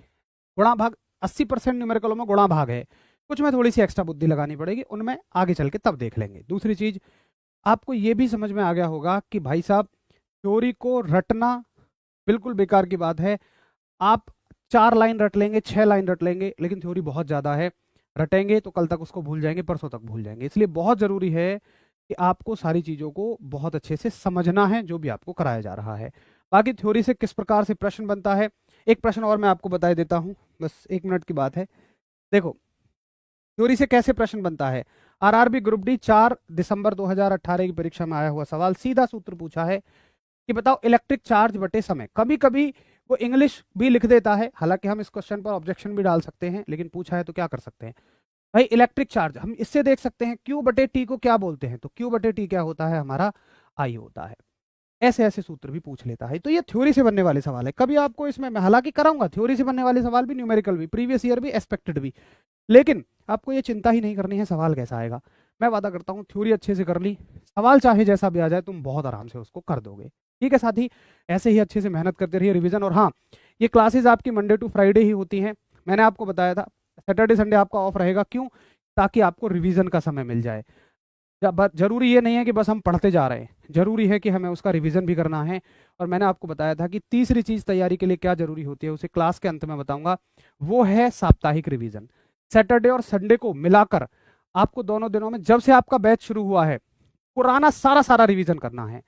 गुणा भाग 80% न्यूमेरिकलों में गुणा भाग है, कुछ में थोड़ी सी एक्स्ट्रा बुद्धि लगानी पड़ेगी, उनमें आगे चल के तब देख लेंगे। दूसरी चीज आपको ये भी समझ में आ गया होगा कि भाई साहब थ्योरी को रटना बिल्कुल बेकार की बात है। आप 4 लाइन रट लेंगे, 6 लाइन रट लेंगे, लेकिन थ्योरी बहुत ज़्यादा है, रटेंगे तो कल तक उसको भूल जाएंगे, परसों तक भूल जाएंगे। इसलिए बहुत ज़रूरी है कि आपको सारी चीज़ों को बहुत अच्छे से समझना है जो भी आपको कराया जा रहा है। बाकी थ्योरी से किस प्रकार से प्रश्न बनता है, एक प्रश्न और मैं आपको बता देता हूँ, बस 1 मिनट की बात है। देखो थ्योरी से कैसे प्रश्न बनता है। आरआरबी ग्रुप डी 4 दिसंबर 2018 की परीक्षा में आया हुआ सवाल, सीधा सूत्र पूछा है कि बताओ इलेक्ट्रिक चार्ज बटे समय। कभी कभी वो इंग्लिश भी लिख देता है, हालांकि हम इस क्वेश्चन पर ऑब्जेक्शन भी डाल सकते हैं, लेकिन पूछा है तो क्या कर सकते हैं भाई। इलेक्ट्रिक चार्ज हम इससे देख सकते हैं क्यू बटे टी को क्या बोलते हैं, तो क्यू बटे टी क्या होता है, हमारा आई होता है। ऐसे ऐसे सूत्र भी पूछ लेता है। तो ये थ्योरी से बनने वाले सवाल है। कभी आपको इसमें मैं हालांकि कराऊंगा थ्योरी से बनने वाले सवाल भी, न्यूमेरिकल भी, प्रीवियस ईयर भी, एक्सपेक्टेड भी, लेकिन आपको ये चिंता ही नहीं करनी है सवाल कैसा आएगा। मैं वादा करता हूँ थ्योरी अच्छे से कर ली, सवाल चाहे जैसा भी आ जाए तुम बहुत आराम से उसको कर दोगे। ठीक है साथी, ऐसे ही अच्छे से मेहनत करते रहिए, रिवीजन। और हाँ, ये क्लासेज आपकी मंडे टू फ्राइडे ही होती हैं। मैंने आपको बताया था सैटरडे संडे आपका ऑफ रहेगा, क्यों, ताकि आपको रिवीजन का समय मिल जाए। जरूरी ये नहीं है कि बस हम पढ़ते जा रहे हैं, जरूरी है कि हमें उसका रिवीजन भी करना है। और मैंने आपको बताया था कि तीसरी चीज तैयारी के लिए क्या जरूरी होती है, उसे क्लास के अंत में बताऊंगा, वो है साप्ताहिक रिवीजन। सैटरडे और संडे को मिलाकर आपको दोनों दिनों में जब से आपका बैच शुरू हुआ है पुराना सारा सारा रिवीजन करना है,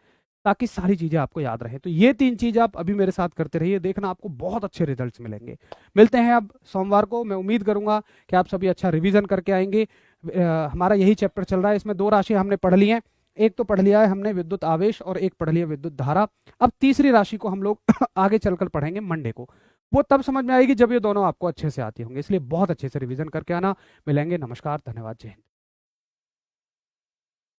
ताकि सारी चीजें आपको याद रहे। तो ये 3 चीज आप अभी मेरे साथ करते रहिए, देखना आपको बहुत अच्छे रिजल्ट्स मिलेंगे। मिलते हैं अब सोमवार को। मैं उम्मीद करूंगा कि आप सभी अच्छा रिवीजन करके आएंगे। हमारा यही चैप्टर चल रहा है, इसमें 2 राशि हमने पढ़ ली हैं। एक तो पढ़ लिया है हमने विद्युत आवेश और एक पढ़ लिया विद्युत धारा। अब तीसरी राशि को हम लोग आगे चलकर पढ़ेंगे मंडे को, वो तब समझ में आएगी जब ये दोनों आपको अच्छे से आती होंगे। इसलिए बहुत अच्छे से रिवीजन करके आना। मिलेंगे, नमस्कार, धन्यवाद, जय हिंद।